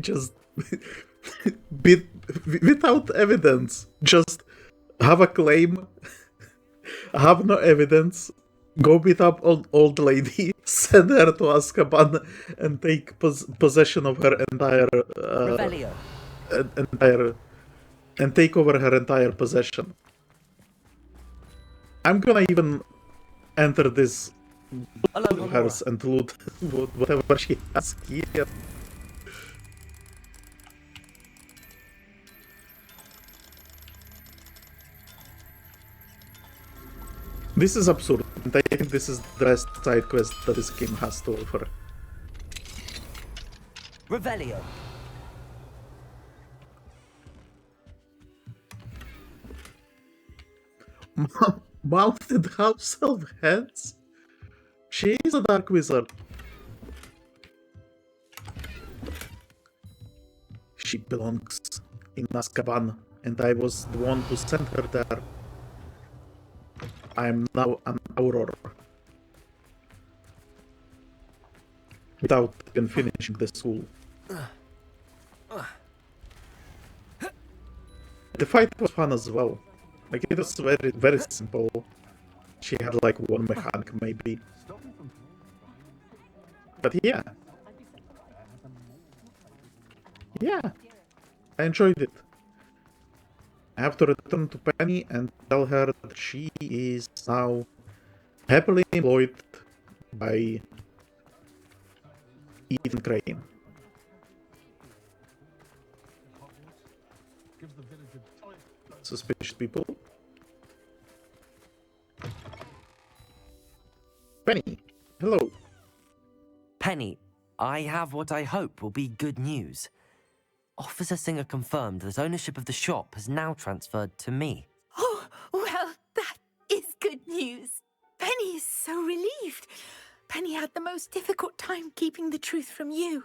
Just without evidence. Just have a claim, have no evidence, go beat up old lady, send her to Azkaban, and take possession of her entire Revelio. and take over her entire possession. I'm gonna even enter this of hers and loot whatever she has here. This is absurd, and I think this is the best side quest that this game has to offer. Revelio. Mounted House of Heads? She is a dark wizard. She belongs in Azkaban, and I was the one who sent her there. I am now an Auror. Without even finishing the school. The fight was fun as well. Like, it was very, very simple. She had like one mechanic maybe. But yeah. Yeah. I enjoyed it. I have to return to Penny and tell her that she is now happily employed by Ethan Crane. Suspicious people. Penny, hello. Penny, I have what I hope will be good news. Officer Singer confirmed that ownership of the shop has now transferred to me. Oh, well, that is good news. Penny is so relieved. Penny had the most difficult time keeping the truth from you.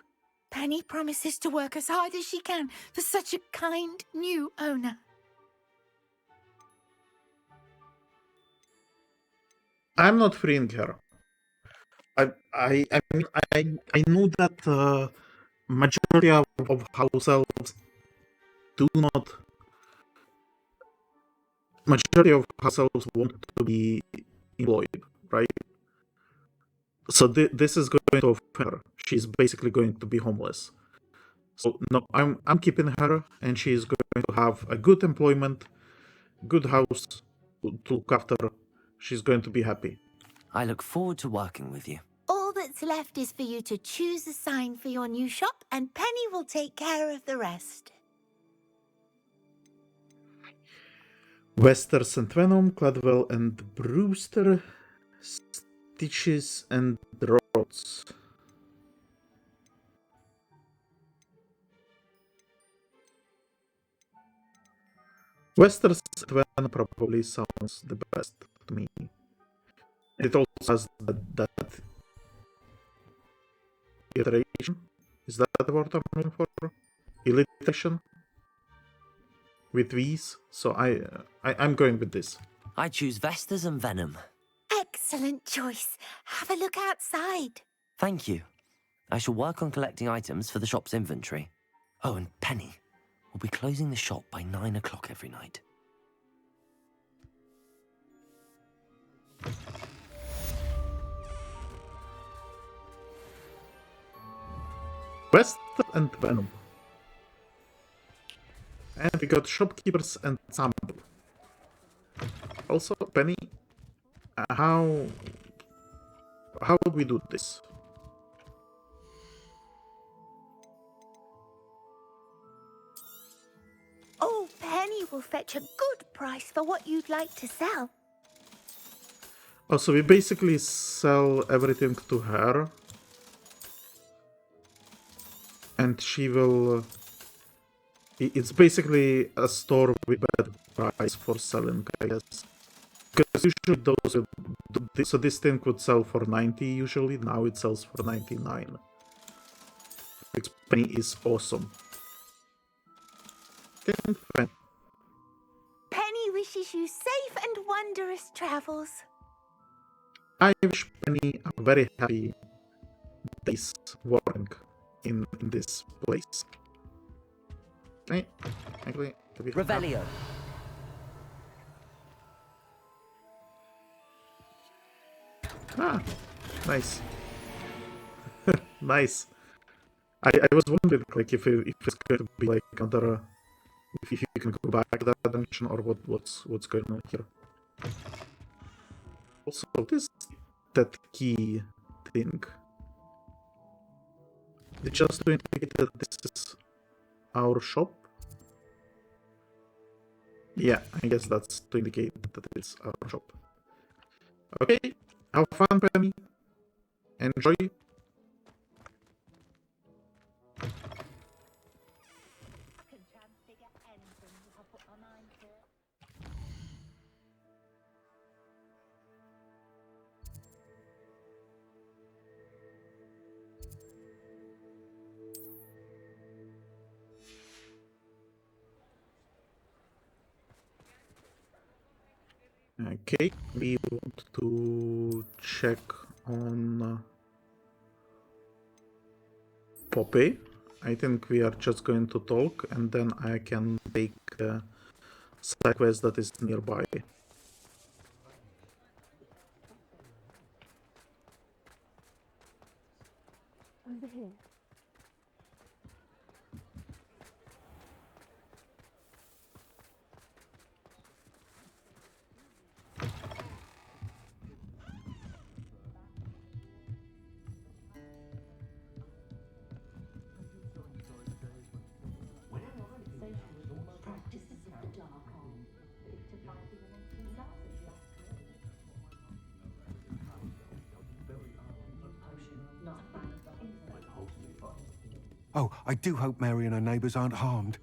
Penny promises to work as hard as she can for such a kind new owner. I'm not freeing her. I knew that majority of house elves do not. Majority of house elves want to be employed. right? So this is going to affect her. She's basically going to be homeless. So no, I'm keeping her, and she is going to have a good employment, good house to look after her. She's going to be happy. I look forward to working with you. All that's left is for you to choose a sign for your new shop, and Penny will take care of the rest. Wester St. Venom, Cladwell and Brewster, Stitches and Rhodes. Wester St. Venom probably sounds the best to me. It also has that iteration. Is that the word I'm looking for? Illiteration? With V's, so I'm going with this. I choose Vestas and Venom. Excellent choice. Have a look outside. Thank you. I shall work on collecting items for the shop's inventory. Oh, and Penny, we'll be closing the shop by 9 o'clock every night. West and Venom. And we got shopkeepers and sample. Also, Penny, how would we do this? Oh, Penny will fetch a good price for what you'd like to sell. Oh, so we basically sell everything to her. And she will... It's basically a store with bad price for selling, I guess. Because usually those... So this thing would sell for 90 usually, now it sells for 99. Which Penny is awesome. Penny wishes you safe and wondrous travels. I wish Penny a very happy days working in this place. Hey, actually, Revelio. Ah, nice. Nice. I was wondering, like, if it's going to be like another, if you can go back to that dimension or what's going on here. Also, this that key thing. It's just to indicate that this is our shop. Yeah, I guess that's to indicate that it's our shop. Okay, have fun, Penny. Enjoy. Okay, we want to check on Poppy. I think we are just going to talk and then I can take the side quest that is nearby. Over here. Oh, I do hope Mary and her neighbours aren't harmed.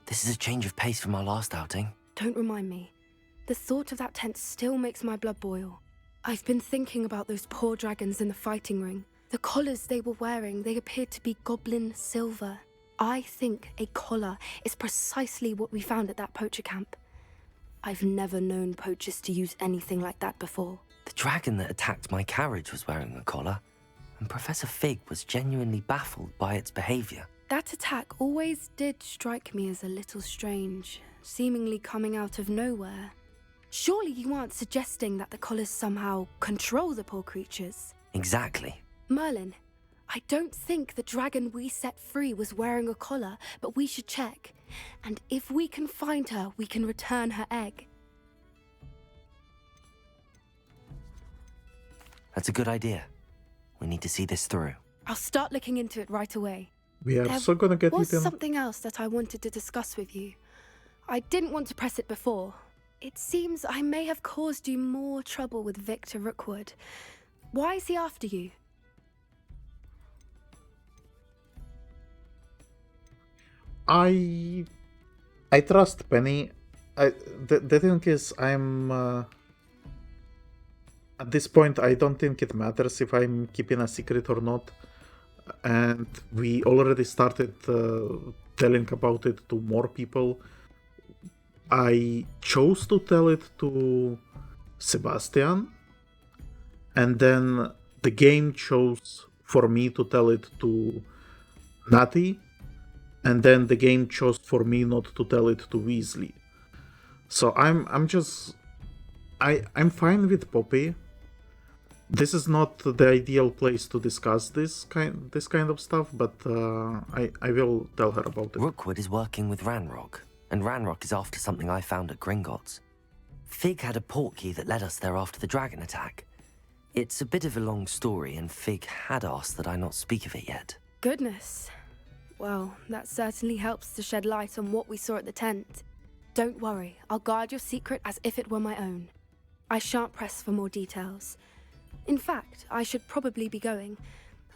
This is a change of pace from our last outing. Don't remind me. The thought of that tent still makes my blood boil. I've been thinking about those poor dragons in the fighting ring. The collars they were wearing, they appeared to be goblin silver. I think a collar is precisely what we found at that poacher camp. I've never known poachers to use anything like that before. The dragon that attacked my carriage was wearing a collar, and Professor Fig was genuinely baffled by its behavior. That attack always did strike me as a little strange, seemingly coming out of nowhere. Surely you aren't suggesting that the collars somehow control the poor creatures? Exactly. Merlin, I don't think the dragon we set free was wearing a collar, but we should check. And if we can find her, we can return her egg. That's a good idea. We need to see this through. I'll start looking into it right away. We are so gonna get There was it in. something else that I wanted to discuss with you. I didn't want to press it before. It seems I may have caused you more trouble with Victor Rookwood. Why is he after you? I trust Penny. The thing is, I'm at this point, I don't think it matters if I'm keeping a secret or not. And we already started telling about it to more people. I chose to tell it to Sebastian, and then the game chose for me to tell it to Natty, and then the game chose for me not to tell it to Weasley. So I'm fine with Poppy. This is not the ideal place to discuss this kind of stuff, but I will tell her about it. Rookwood is working with Ranrock, and Ranrock is after something I found at Gringotts. Fig had a portkey that led us there after the dragon attack. It's a bit of a long story, and Fig had asked that I not speak of it yet. Goodness. Well, that certainly helps to shed light on what we saw at the tent. Don't worry, I'll guard your secret as if it were my own. I shan't press for more details. In fact, I should probably be going.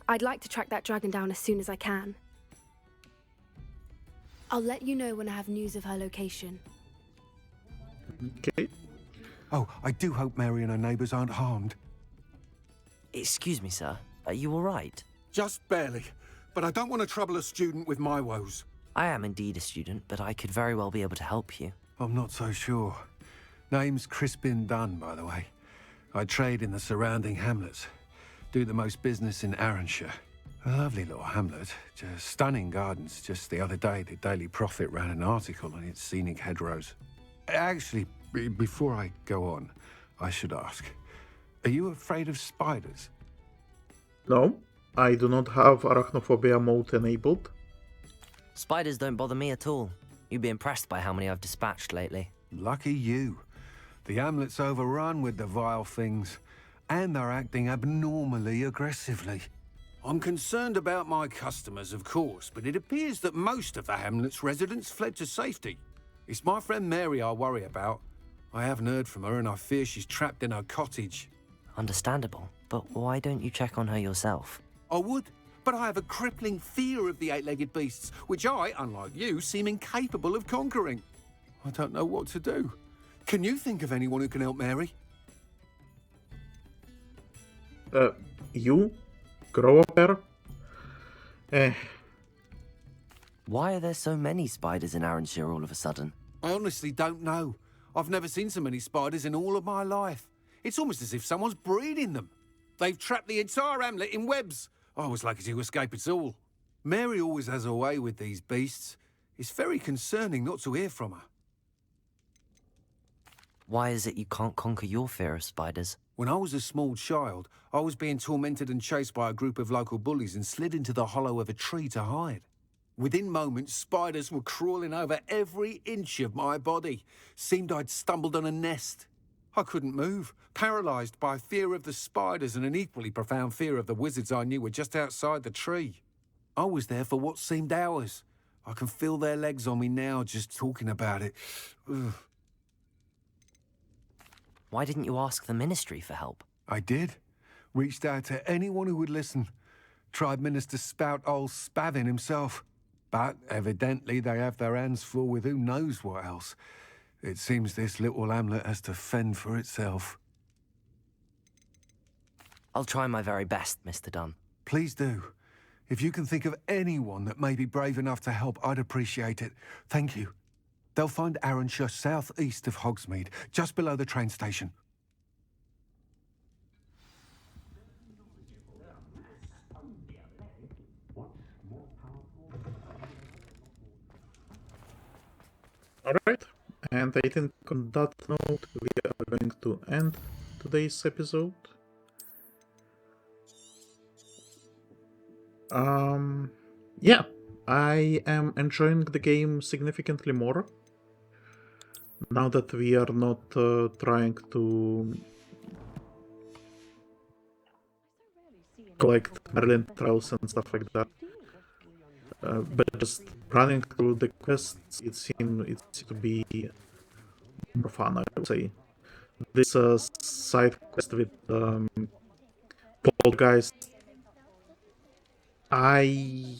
I'd like to track that dragon down as soon as I can. I'll let you know when I have news of her location. Okay. Oh, I do hope Mary and her neighbours aren't harmed. Excuse me, sir. Are you all right? Just barely. But I don't want to trouble a student with my woes. I am indeed a student, but I could very well be able to help you. I'm not so sure. Name's Crispin Dunn, by the way. I trade in the surrounding hamlets. Do the most business in Arranshire. A lovely little hamlet. Just stunning gardens. Just the other day, the Daily Prophet ran an article on its scenic hedgerows. Actually, before I go on, I should ask. Are you afraid of spiders? No, I do not have arachnophobia mode enabled. Spiders don't bother me at all. You'd be impressed by how many I've dispatched lately. Lucky you. The hamlet's overrun with the vile things, and they're acting abnormally aggressively. I'm concerned about my customers, of course, but it appears that most of the hamlet's residents fled to safety. It's my friend Mary I worry about. I haven't heard from her, and I fear she's trapped in her cottage. Understandable, but why don't you check on her yourself? I would, but I have a crippling fear of the eight-legged beasts, which I, unlike you, seem incapable of conquering. I don't know what to do. Can you think of anyone who can help Mary? You? Grow up there? Why are there so many spiders in Arranshire all of a sudden? I honestly don't know. I've never seen so many spiders in all of my life. It's almost as if someone's breeding them. They've trapped the entire hamlet in webs. I was lucky to escape it all. Mary always has a way with these beasts. It's very concerning not to hear from her. Why is it you can't conquer your fear of spiders? When I was a small child, I was being tormented and chased by a group of local bullies and slid into the hollow of a tree to hide. Within moments, spiders were crawling over every inch of my body. Seemed I'd stumbled on a nest. I couldn't move, paralysed by fear of the spiders and an equally profound fear of the wizards I knew were just outside the tree. I was there for what seemed hours. I can feel their legs on me now just talking about it. Ugh. Why didn't you ask the ministry for help? I did. Reached out to anyone who would listen. Tried Minister Spout old Spavin himself. But evidently they have their hands full with who knows what else. It seems this little hamlet has to fend for itself. I'll try my very best, Mr. Dunn. Please do. If you can think of anyone that may be brave enough to help, I'd appreciate it. Thank you. They'll find Arranshire southeast of Hogsmeade, just below the train station. And I think on that note, we are going to end today's episode. Yeah, I am enjoying the game significantly more now that we are not trying to collect Merlin trials and stuff like that. But just running through the quests, it seems to be more fun, I would say. This side quest with Poltergeist, I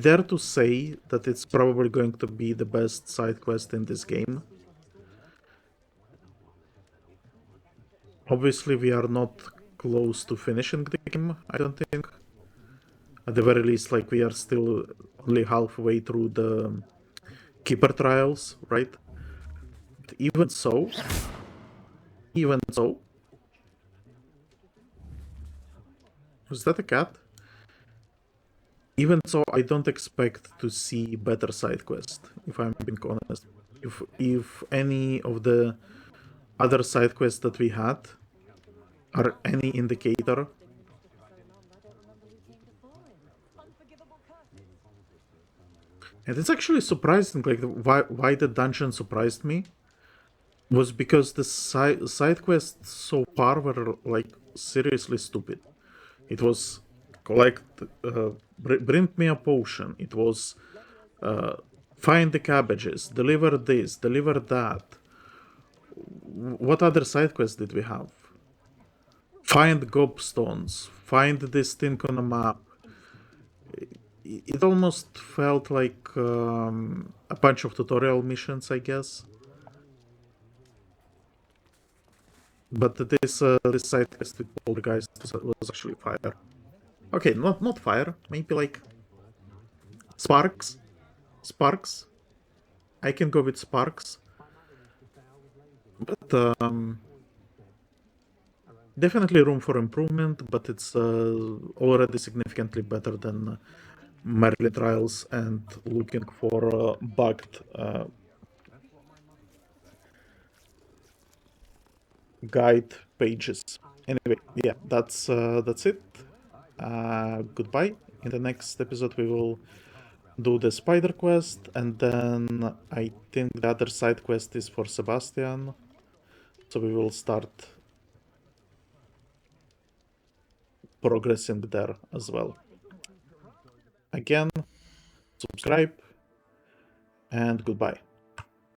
dare to say that it's probably going to be the best side quest in this game. Obviously, we are not close to finishing the game, I don't think. At the very least, like, we are still only halfway through the Keeper trials, right? But even so... Was that a cat? Even so, I don't expect to see better side quest, if I'm being honest. If any of the other side quests that we had are any indicator, and it's actually surprising, like, why the dungeon surprised me was because the side quests so far were, like, seriously stupid. It was collect, bring me a potion. It was find the cabbages, deliver this, deliver that. What other side quests did we have? Find gobstones, find this thing on a map. It almost felt like a bunch of tutorial missions, I guess. But this side quest with Poltergeist was actually fire. Okay, not fire, maybe like sparks. Sparks. I can go with sparks. But definitely room for improvement, but it's already significantly better than Merlin trials and looking for bugged guide pages. Anyway, yeah, that's it. Goodbye. In the next episode, we will do the spider quest, and then I think the other side quest is for Sebastian. So we will start progressing there as well. Again, subscribe, and goodbye.